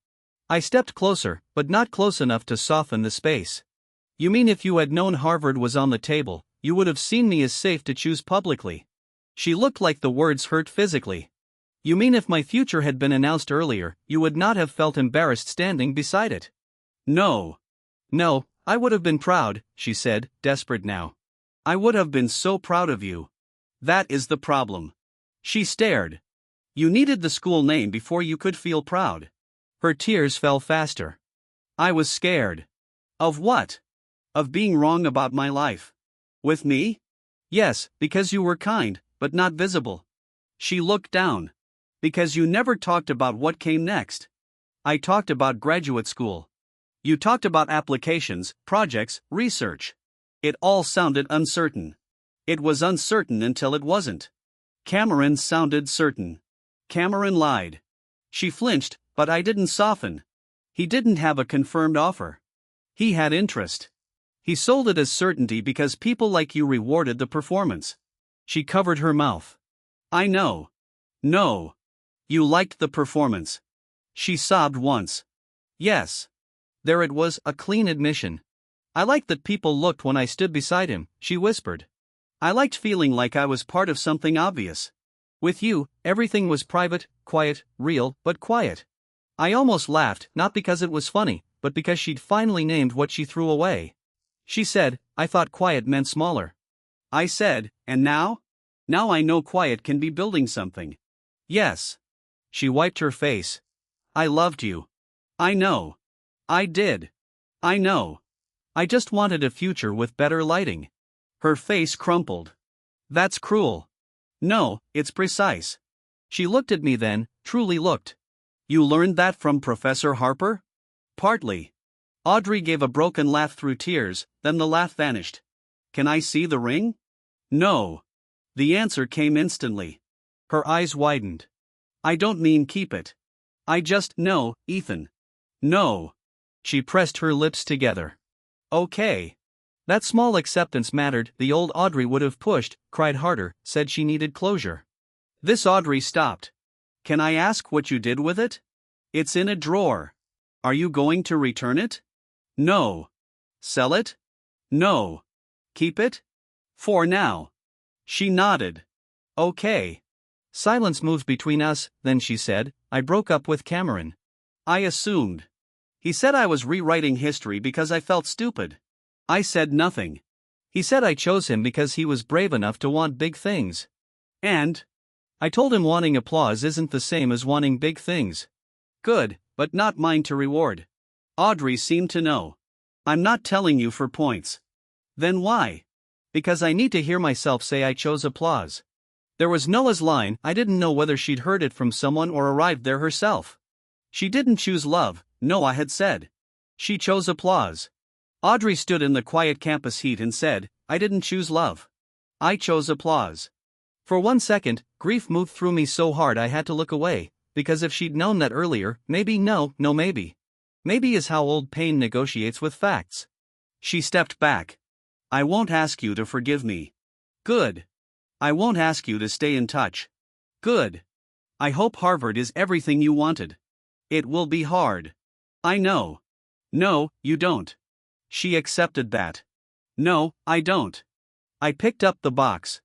I stepped closer, but not close enough to soften the space. You mean if you had known Harvard was on the table, you would have seen me as safe to choose publicly? She looked like the words hurt physically. You mean if my future had been announced earlier, you would not have felt embarrassed standing beside it? No. No, I would have been proud, she said, desperate now. I would have been so proud of you. That is the problem. She stared. You needed the school name before you could feel proud. Her tears fell faster. I was scared. Of what? Of being wrong about my life. With me? Yes, because you were kind, but not visible. She looked down. Because you never talked about what came next. I talked about graduate school. You talked about applications, projects, research. It all sounded uncertain. It was uncertain until it wasn't. Cameron sounded certain. Cameron lied. She flinched, but I didn't soften. He didn't have a confirmed offer. He had interest. He sold it as certainty because people like you rewarded the performance. She covered her mouth. I know. No. You liked the performance. She sobbed once. Yes. There it was, a clean admission. I liked that people looked when I stood beside him, she whispered. I liked feeling like I was part of something obvious. With you, everything was private, quiet, real, but quiet. I almost laughed, not because it was funny, but because she'd finally named what she threw away. She said, I thought quiet meant smaller. I said, and now? Now I know quiet can be building something. Yes. She wiped her face. I loved you. I know. I did. I know. I just wanted a future with better lighting. Her face crumpled. That's cruel. No, it's precise. She looked at me then, truly looked. You learned that from Professor Harper? Partly. Audrey gave a broken laugh through tears, then the laugh vanished. Can I see the ring? No. The answer came instantly. Her eyes widened. I don't mean keep it. I just, no, Ethan. No. She pressed her lips together. Okay. That small acceptance mattered. The old Audrey would have pushed, cried harder, said she needed closure. This Audrey stopped. Can I ask what you did with it? It's in a drawer. Are you going to return it? No. Sell it? No. Keep it? For now. She nodded. Okay. Silence moved between us, then she said, I broke up with Cameron. I assumed. He said I was rewriting history because I felt stupid. I said nothing. He said I chose him because he was brave enough to want big things. And? I told him wanting applause isn't the same as wanting big things. Good, but not mine to reward. Audrey seemed to know. I'm not telling you for points. Then why? Because I need to hear myself say I chose applause. There was Noah's line, I didn't know whether she'd heard it from someone or arrived there herself. She didn't choose love, Noah had said. She chose applause. Audrey stood in the quiet campus heat and said, I didn't choose love. I chose applause. For 1 second, grief moved through me so hard I had to look away, because if she'd known that earlier, maybe maybe. Maybe is how old pain negotiates with facts. She stepped back. I won't ask you to forgive me. Good. I won't ask you to stay in touch. Good. I hope Harvard is everything you wanted. It will be hard. I know. No, you don't. She accepted that. No, I don't. I picked up the box.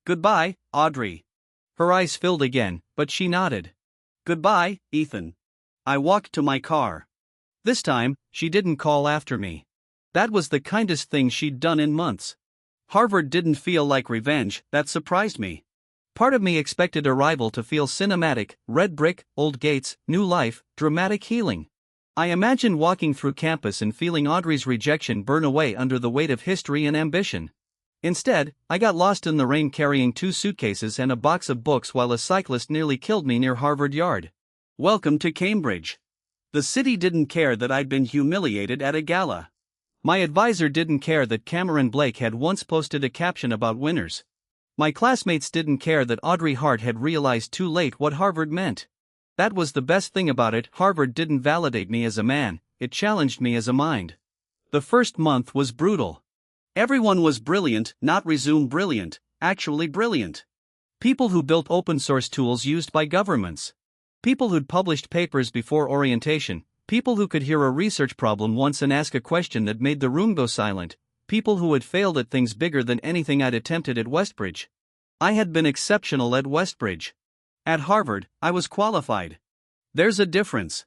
Goodbye, Audrey. Her eyes filled again, but she nodded. Goodbye, Ethan. I walked to my car. This time, she didn't call after me. That was the kindest thing she'd done in months. Harvard didn't feel like revenge, that surprised me. Part of me expected arrival to feel cinematic, red brick, old gates, new life, dramatic healing. I imagined walking through campus and feeling Audrey's rejection burn away under the weight of history and ambition. Instead, I got lost in the rain carrying 2 suitcases and a box of books while a cyclist nearly killed me near Harvard Yard. Welcome to Cambridge. The city didn't care that I'd been humiliated at a gala. My advisor didn't care that Cameron Blake had once posted a caption about winners. My classmates didn't care that Audrey Hart had realized too late what Harvard meant. That was the best thing about it. Harvard didn't validate me as a man, it challenged me as a mind. The first month was brutal. Everyone was brilliant, not resume brilliant, actually brilliant. People who built open source tools used by governments. People who'd published papers before orientation. People who could hear a research problem once and ask a question that made the room go silent. People who had failed at things bigger than anything I'd attempted at Westbridge. I had been exceptional at Westbridge. At Harvard, I was qualified. There's a difference.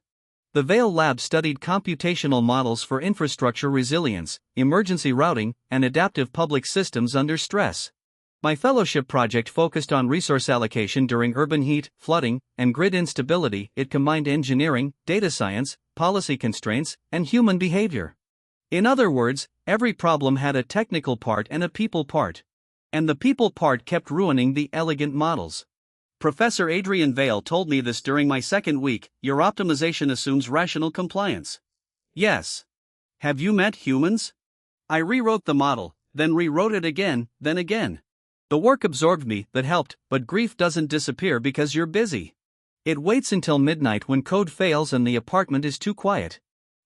The Vail Lab studied computational models for infrastructure resilience, emergency routing, and adaptive public systems under stress. My fellowship project focused on resource allocation during urban heat, flooding, and grid instability. It combined engineering, data science, policy constraints, and human behavior. In other words, every problem had a technical part and a people part. And the people part kept ruining the elegant models. Professor Adrian Vail told me this during my second week. Your optimization assumes rational compliance. Yes. Have you met humans? I rewrote the model, then rewrote it again, then again. The work absorbed me, that helped, but grief doesn't disappear because you're busy. It waits until midnight when code fails and the apartment is too quiet.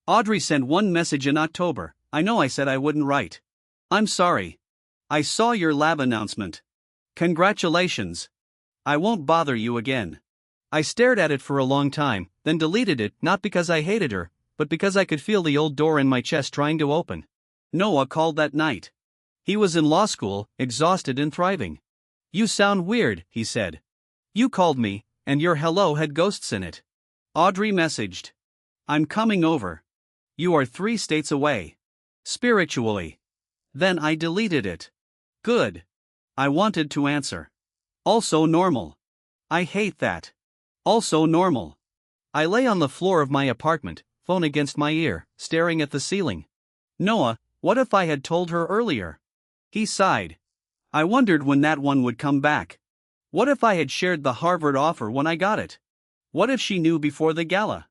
Audrey sent one message in October. I know I said I wouldn't write. I'm sorry. I saw your lab announcement. Congratulations. I won't bother you again. I stared at it for a long time, then deleted it, not because I hated her, but because I could feel the old door in my chest trying to open. Noah called that night. He was in law school, exhausted and thriving. You sound weird, he said. You called me, and your hello had ghosts in it. Audrey messaged. I'm coming over. You are 3 states away. Spiritually. Then I deleted it. Good. I wanted to answer. Also normal. I hate that. Also normal. I lay on the floor of my apartment, phone against my ear, staring at the ceiling. Noah, what if I had told her earlier? He sighed. I wondered when that one would come back. What if I had shared the Harvard offer when I got it? What if she knew before the gala?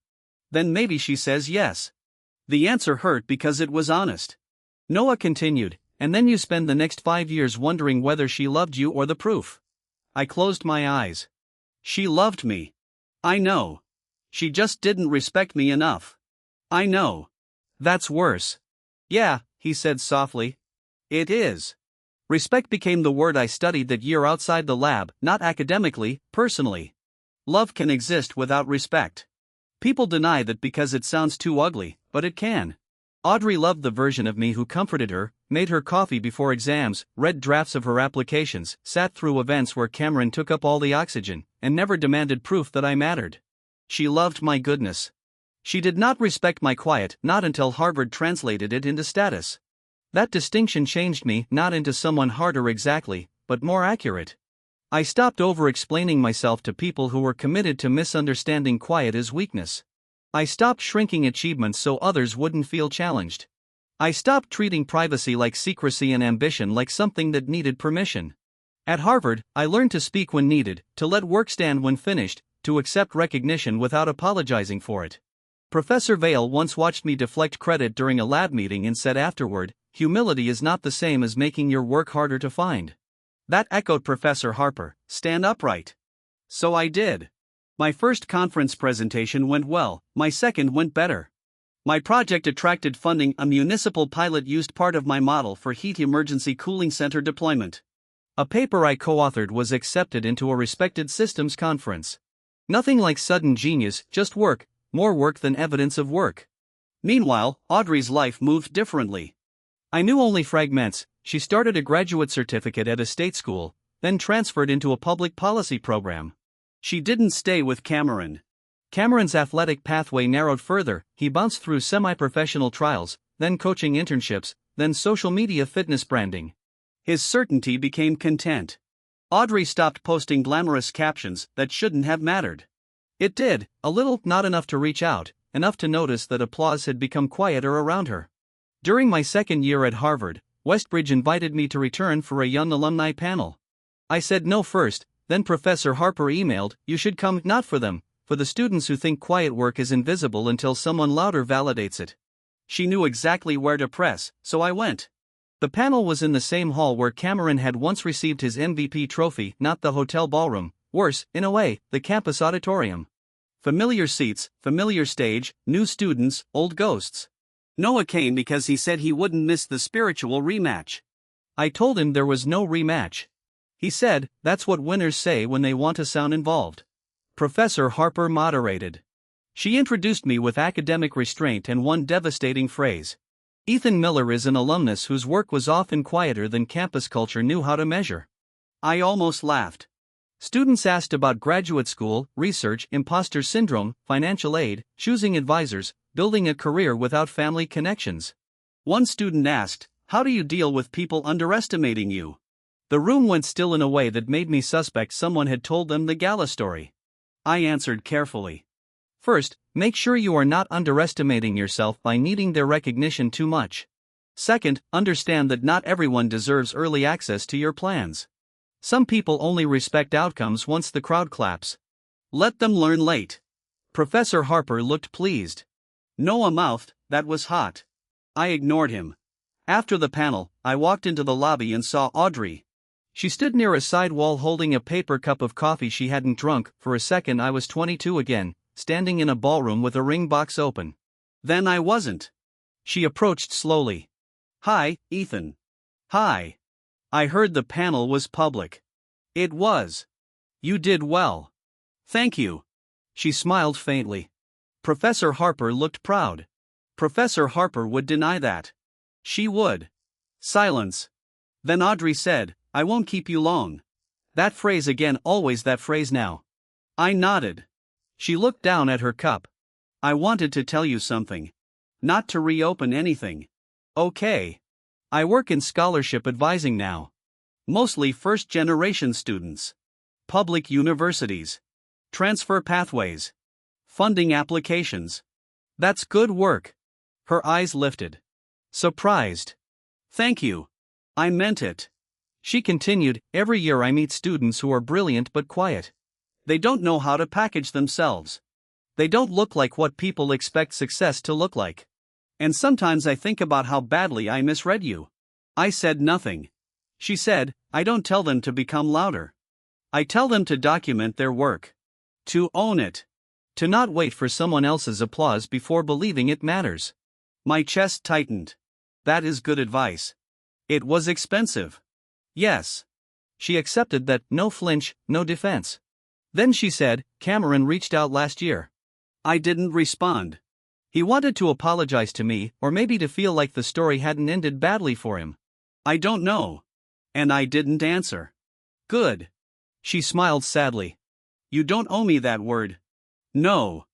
Then maybe she says yes. The answer hurt because it was honest. Noah continued, and then you spend the next 5 years wondering whether she loved you or the proof. I closed my eyes. She loved me. I know. She just didn't respect me enough. I know. That's worse. Yeah, he said softly. It is. Respect became the word I studied that year outside the lab, not academically, personally. Love can exist without respect. People deny that because it sounds too ugly, but it can. Audrey loved the version of me who comforted her, made her coffee before exams, read drafts of her applications, sat through events where Cameron took up all the oxygen, and never demanded proof that I mattered. She loved my goodness. She did not respect my quiet, not until Harvard translated it into status. That distinction changed me, not into someone harder exactly, but more accurate. I stopped over-explaining myself to people who were committed to misunderstanding quiet as weakness. I stopped shrinking achievements so others wouldn't feel challenged. I stopped treating privacy like secrecy and ambition like something that needed permission. At Harvard, I learned to speak when needed, to let work stand when finished, to accept recognition without apologizing for it. Professor Vale once watched me deflect credit during a lab meeting and said afterward, "Humility is not the same as making your work harder to find." That echoed Professor Harper, "Stand upright." So I did. My first conference presentation went well, my second went better. My project attracted funding. A municipal pilot used part of my model for heat emergency cooling center deployment. A paper I co-authored was accepted into a respected systems conference. Nothing like sudden genius, just work, more work than evidence of work. Meanwhile, Audrey's life moved differently. I knew only fragments. She started a graduate certificate at a state school, then transferred into a public policy program. She didn't stay with Cameron. Cameron's athletic pathway narrowed further. He bounced through semi-professional trials, then coaching internships, then social media fitness branding. His certainty became content. Audrey stopped posting glamorous captions that shouldn't have mattered. It did, a little, not enough to reach out, enough to notice that applause had become quieter around her. During my second year at Harvard, Westbridge invited me to return for a young alumni panel. I said no first, then Professor Harper emailed, "You should come, not for them, for the students who think quiet work is invisible until someone louder validates it." She knew exactly where to press, so I went. The panel was in the same hall where Cameron had once received his MVP trophy, not the hotel ballroom, worse, in a way, the campus auditorium. Familiar seats, familiar stage, new students, old ghosts. Noah came because he said he wouldn't miss the spiritual rematch. I told him there was no rematch. He said, "That's what winners say when they want to sound involved." Professor Harper moderated. She introduced me with academic restraint and one devastating phrase. "Ethan Miller is an alumnus whose work was often quieter than campus culture knew how to measure." I almost laughed. Students asked about graduate school, research, imposter syndrome, financial aid, choosing advisors, building a career without family connections. One student asked, "How do you deal with people underestimating you?" The room went still in a way that made me suspect someone had told them the gala story. I answered carefully. First, make sure you are not underestimating yourself by needing their recognition too much. Second, understand that not everyone deserves early access to your plans. Some people only respect outcomes once the crowd claps. Let them learn late. Professor Harper looked pleased. Noah mouthed, "That was hot." I ignored him. After the panel, I walked into the lobby and saw Audrey. She stood near a side wall holding a paper cup of coffee she hadn't drunk. For a second I was 22 again, standing in a ballroom with a ring box open. Then I wasn't. She approached slowly. "Hi, Ethan." "Hi." I heard the panel was public. It was. "You did well." "Thank you." She smiled faintly. Professor Harper looked proud. Professor Harper would deny that. She would. Silence. Then Audrey said, "I won't keep you long." That phrase again, always that phrase now. I nodded. She looked down at her cup. "I wanted to tell you something. Not to reopen anything." "Okay." I work in scholarship advising now. Mostly first-generation students. Public universities. Transfer pathways. Funding applications. That's good work. Her eyes lifted. Surprised. "Thank you. I meant it." She continued, "Every year I meet students who are brilliant but quiet. They don't know how to package themselves. They don't look like what people expect success to look like. And sometimes I think about how badly I misread you." I said nothing. She said, "I don't tell them to become louder. I tell them to document their work. To own it. To not wait for someone else's applause before believing it matters." My chest tightened. That is good advice. It was expensive. Yes. She accepted that, no flinch, no defense. Then she said, Cameron reached out last year. I didn't respond. He wanted to apologize to me, or maybe to feel like the story hadn't ended badly for him. I don't know. And I didn't answer. Good. She smiled sadly. You don't owe me that word. No.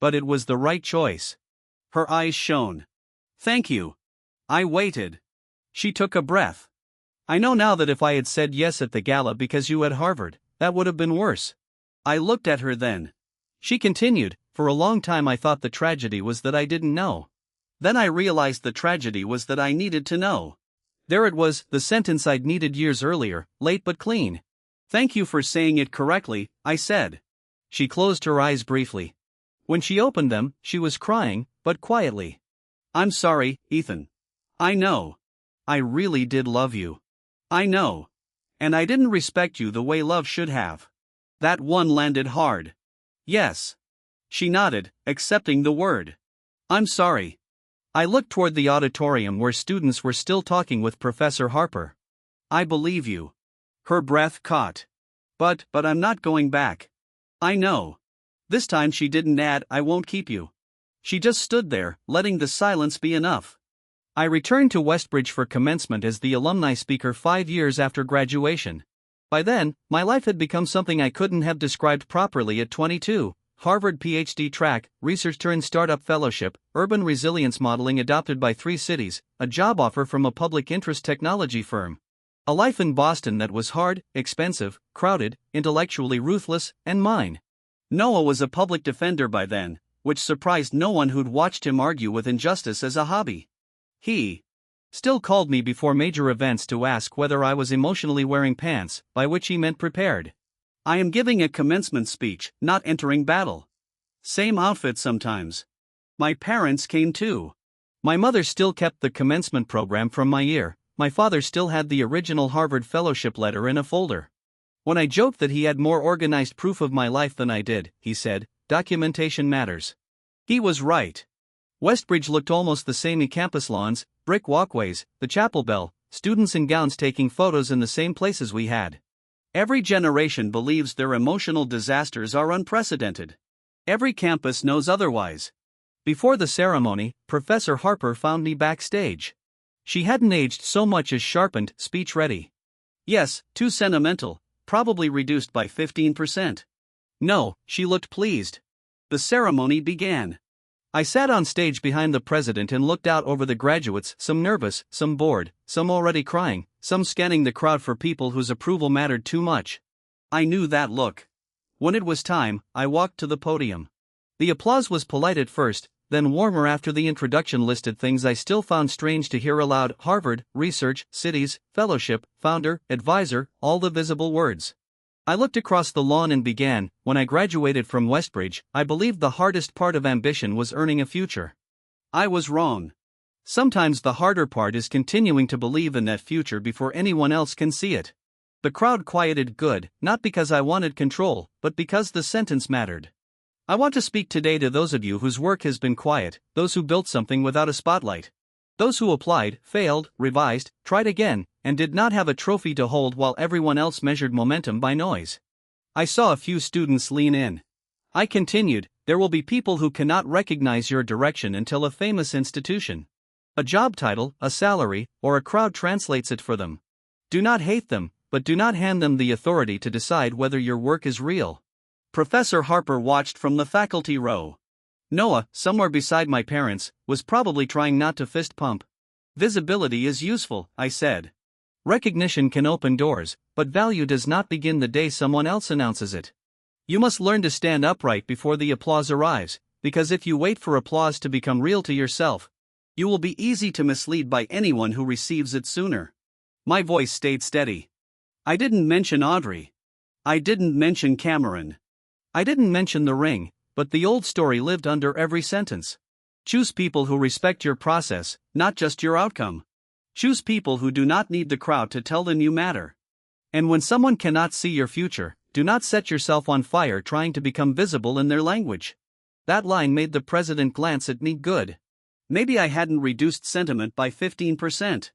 But it was the right choice. Her eyes shone. Thank you. I waited. She took a breath. I know now that if I had said yes at the gala because you had Harvard, that would have been worse. I looked at her then. She continued, for a long time I thought the tragedy was that I didn't know. Then I realized the tragedy was that I needed to know. There it was, the sentence I'd needed years earlier, late but clean. Thank you for saying it correctly, I said. She closed her eyes briefly. When she opened them, she was crying, but quietly. I'm sorry, Ethan. I know. I really did love you. I know. And I didn't respect you the way love should have. That one landed hard. Yes. She nodded, accepting the word. I'm sorry. I looked toward the auditorium where students were still talking with Professor Harper. I believe you. Her breath caught. But I'm not going back. I know. This time she didn't add, I won't keep you. She just stood there, letting the silence be enough. I returned to Westbridge for commencement as the alumni speaker 5 years after graduation. By then, my life had become something I couldn't have described properly at 22. Harvard PhD track, research-turned-startup fellowship, urban resilience modeling adopted by 3 cities, a job offer from a public interest technology firm. A life in Boston that was hard, expensive, crowded, intellectually ruthless, and mine. Noah was a public defender by then, which surprised no one who'd watched him argue with injustice as a hobby. He still called me before major events to ask whether I was emotionally wearing pants, by which he meant prepared. I am giving a commencement speech, not entering battle. Same outfit sometimes. My parents came too. My mother still kept the commencement program from my year. My father still had the original Harvard fellowship letter in a folder. When I joked that he had more organized proof of my life than I did, he said, documentation matters. He was right. Westbridge looked almost the same: campus lawns, brick walkways, the chapel bell, students in gowns taking photos in the same places we had. Every generation believes their emotional disasters are unprecedented. Every campus knows otherwise. Before the ceremony, Professor Harper found me backstage. She hadn't aged so much as sharpened, speech ready. Yes, too sentimental, probably reduced by 15%. No, she looked pleased. The ceremony began. I sat on stage behind the president and looked out over the graduates, some nervous, some bored, some already crying, some scanning the crowd for people whose approval mattered too much. I knew that look. When it was time, I walked to the podium. The applause was polite at first, then warmer after the introduction listed things I still found strange to hear aloud: Harvard, research, cities, fellowship, founder, advisor, all the visible words. I looked across the lawn and began, when I graduated from Westbridge, I believed the hardest part of ambition was earning a future. I was wrong. Sometimes the harder part is continuing to believe in that future before anyone else can see it. The crowd quieted good, not because I wanted control, but because the sentence mattered. I want to speak today to those of you whose work has been quiet, those who built something without a spotlight. Those who applied, failed, revised, tried again, and did not have a trophy to hold while everyone else measured momentum by noise. I saw a few students lean in. I continued, there will be people who cannot recognize your direction until a famous institution, a job title, a salary, or a crowd translates it for them. Do not hate them, but do not hand them the authority to decide whether your work is real. Professor Harper watched from the faculty row. Noah, somewhere beside my parents, was probably trying not to fist pump. Visibility is useful, I said. Recognition can open doors, but value does not begin the day someone else announces it. You must learn to stand upright before the applause arrives, because if you wait for applause to become real to yourself, you will be easy to mislead by anyone who receives it sooner. My voice stayed steady. I didn't mention Audrey. I didn't mention Cameron. I didn't mention the ring, but the old story lived under every sentence. Choose people who respect your process, not just your outcome. Choose people who do not need the crowd to tell them you matter. And when someone cannot see your future, do not set yourself on fire trying to become visible in their language. That line made the president glance at me good. Maybe I hadn't reduced sentiment by 15%.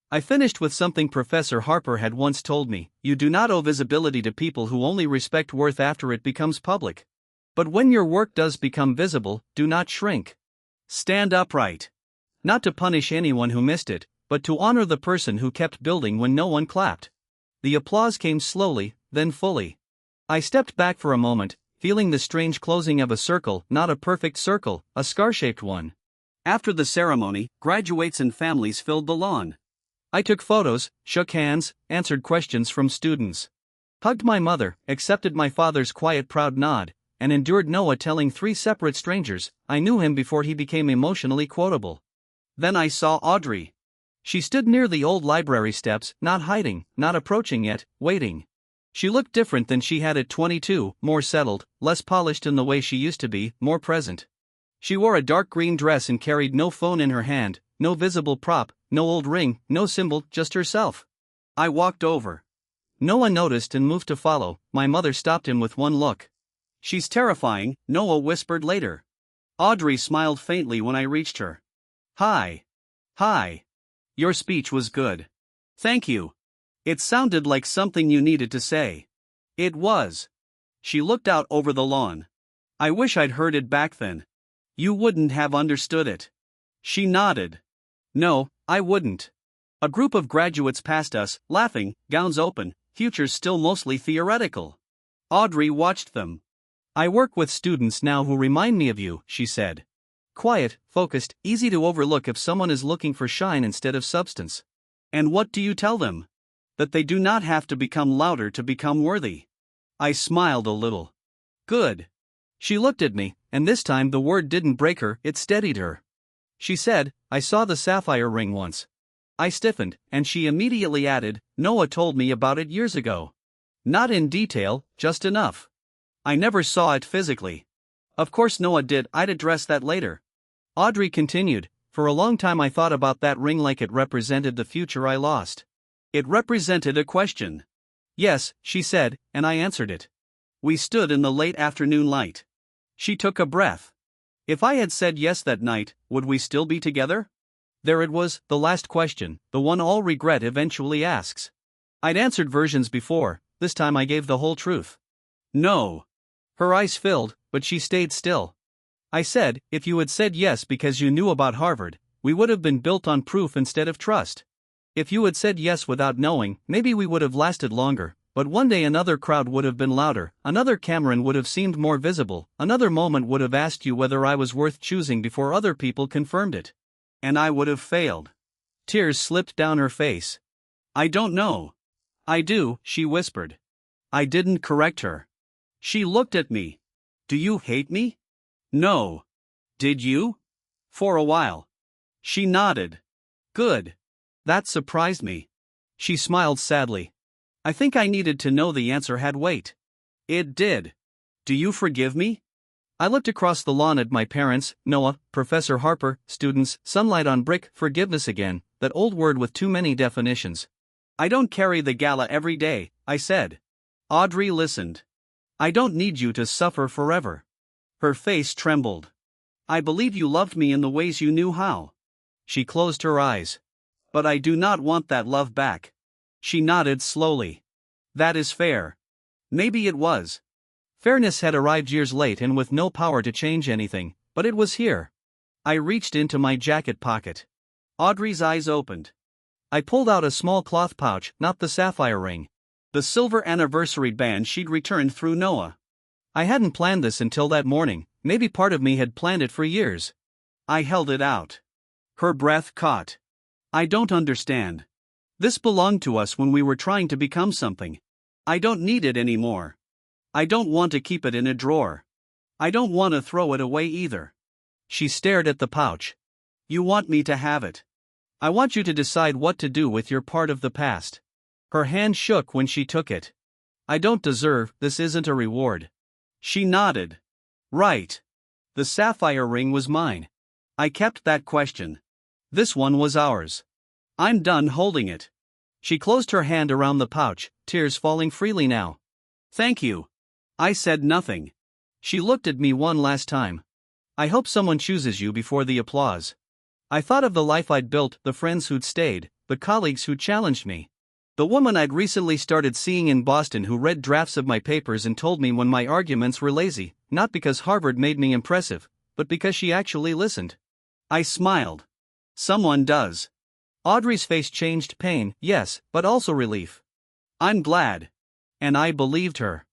I finished with something Professor Harper had once told me: you do not owe visibility to people who only respect worth after it becomes public. But when your work does become visible, do not shrink. Stand upright. Not to punish anyone who missed it, but to honor the person who kept building when no one clapped. The applause came slowly, then fully. I stepped back for a moment, feeling the strange closing of a circle, not a perfect circle, a scar-shaped one. After the ceremony, graduates and families filled the lawn. I took photos, shook hands, answered questions from students. Hugged my mother, accepted my father's quiet proud nod, and endured Noah telling 3 separate strangers I knew him before he became emotionally quotable. Then I saw Audrey. She stood near the old library steps, not hiding, not approaching yet, waiting. She looked different than she had at 22, more settled, less polished in the way she used to be, more present. She wore a dark green dress and carried no phone in her hand, no visible prop, no old ring, no symbol, just herself. I walked over. Noah noticed and moved to follow. My mother stopped him with one look. She's terrifying, Noah whispered later. Audrey smiled faintly when I reached her. Hi. Hi. Your speech was good. Thank you. It sounded like something you needed to say. It was. She looked out over the lawn. I wish I'd heard it back then. You wouldn't have understood it. She nodded. No, I wouldn't. A group of graduates passed us, laughing, gowns open, futures still mostly theoretical. Audrey watched them. I work with students now who remind me of you, she said. Quiet, focused, easy to overlook if someone is looking for shine instead of substance. And what do you tell them? That they do not have to become louder to become worthy. I smiled a little. Good. She looked at me, and this time the word didn't break her, it steadied her. She said, I saw the sapphire ring once. I stiffened, and she immediately added, Noah told me about it years ago. Not in detail, just enough. I never saw it physically. Of course Noah did, I'd address that later. Audrey continued, for a long time I thought about that ring like it represented the future I lost. It represented a question. Yes, she said, and I answered it. We stood in the late afternoon light. She took a breath. If I had said yes that night, would we still be together? There it was, the last question, the one all regret eventually asks. I'd answered versions before, this time I gave the whole truth. No. Her eyes filled, but she stayed still. I said, if you had said yes because you knew about Harvard, we would have been built on proof instead of trust. If you had said yes without knowing, maybe we would have lasted longer, but one day another crowd would have been louder, another Cameron would have seemed more visible, another moment would have asked you whether I was worth choosing before other people confirmed it. And I would have failed. Tears slipped down her face. I don't know. I do, she whispered. I didn't correct her. She looked at me. Do you hate me? No. Did you? For a while. She nodded. Good. That surprised me. She smiled sadly. I think I needed to know the answer had weight. It did. Do you forgive me? I looked across the lawn at my parents, Noah, Professor Harper, students, sunlight on brick, forgiveness again, that old word with too many definitions. I don't carry the gala every day, I said. Audrey listened. I don't need you to suffer forever. Her face trembled. I believe you loved me in the ways you knew how. She closed her eyes. But I do not want that love back. She nodded slowly. That is fair. Maybe it was. Fairness had arrived years late and with no power to change anything, but it was here. I reached into my jacket pocket. Audrey's eyes opened. I pulled out a small cloth pouch, not the sapphire ring. The silver anniversary band she'd returned through Noah. I hadn't planned this until that morning, maybe part of me had planned it for years. I held it out. Her breath caught. I don't understand. This belonged to us when we were trying to become something. I don't need it anymore. I don't want to keep it in a drawer. I don't want to throw it away either. She stared at the pouch. You want me to have it. I want you to decide what to do with your part of the past. Her hand shook when she took it. I don't deserve, this isn't a reward. She nodded. Right. The sapphire ring was mine. I kept that question. This one was ours. I'm done holding it. She closed her hand around the pouch, tears falling freely now. Thank you. I said nothing. She looked at me one last time. I hope someone chooses you before the applause. I thought of the life I'd built, the friends who'd stayed, the colleagues who challenged me. The woman I'd recently started seeing in Boston who read drafts of my papers and told me when my arguments were lazy, not because Harvard made me impressive, but because she actually listened. I smiled. Someone does. Audrey's face changed pain, yes, but also relief. I'm glad. And I believed her.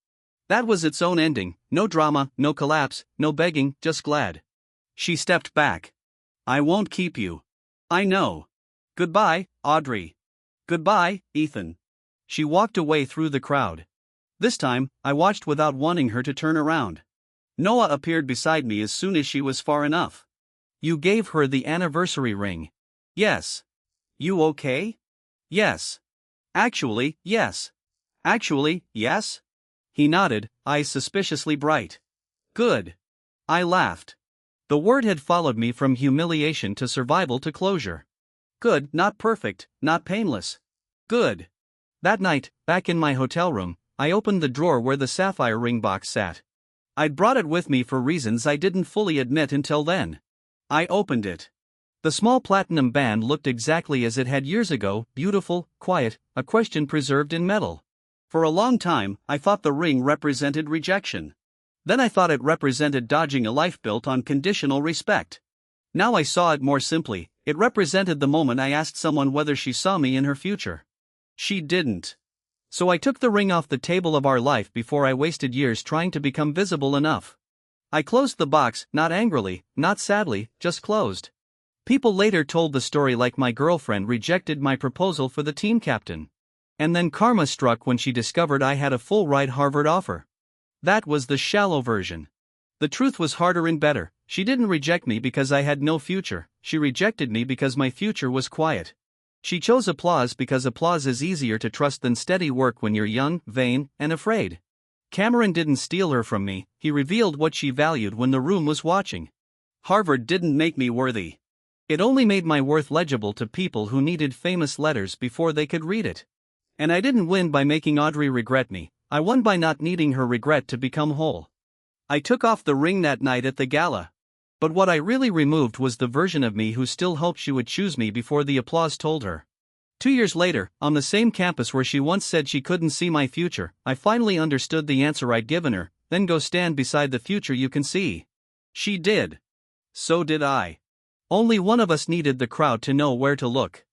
That was its own ending, no drama, no collapse, no begging, just glad. She stepped back. I won't keep you. I know. Goodbye, Audrey. Goodbye, Ethan. She walked away through the crowd. This time, I watched without wanting her to turn around. Noah appeared beside me as soon as she was far enough. You gave her the anniversary ring. Yes. You okay? Yes. Actually, yes. Actually, yes? He nodded, eyes suspiciously bright. Good. I laughed. The word had followed me from humiliation to survival to closure. Good, not perfect, not painless. Good. That night, back in my hotel room, I opened the drawer where the sapphire ring box sat. I'd brought it with me for reasons I didn't fully admit until then. I opened it. The small platinum band looked exactly as it had years ago, beautiful, quiet, a question preserved in metal. For a long time, I thought the ring represented rejection. Then I thought it represented dodging a life built on conditional respect. Now I saw it more simply, it represented the moment I asked someone whether she saw me in her future. She didn't. So I took the ring off the table of our life before I wasted years trying to become visible enough. I closed the box, not angrily, not sadly, just closed. People later told the story like my girlfriend rejected my proposal for the team captain. And then karma struck when she discovered I had a full-ride Harvard offer. That was the shallow version. The truth was harder and better. She didn't reject me because I had no future, she rejected me because my future was quiet. She chose applause because applause is easier to trust than steady work when you're young, vain, and afraid. Cameron didn't steal her from me, he revealed what she valued when the room was watching. Harvard didn't make me worthy. It only made my worth legible to people who needed famous letters before they could read it. And I didn't win by making Audrey regret me, I won by not needing her regret to become whole. I took off the ring that night at the gala. But what I really removed was the version of me who still hoped she would choose me before the applause told her. 2 years later, on the same campus where she once said she couldn't see my future, I finally understood the answer I'd given her, then go stand beside the future you can see. She did. So did I. Only one of us needed the crowd to know where to look.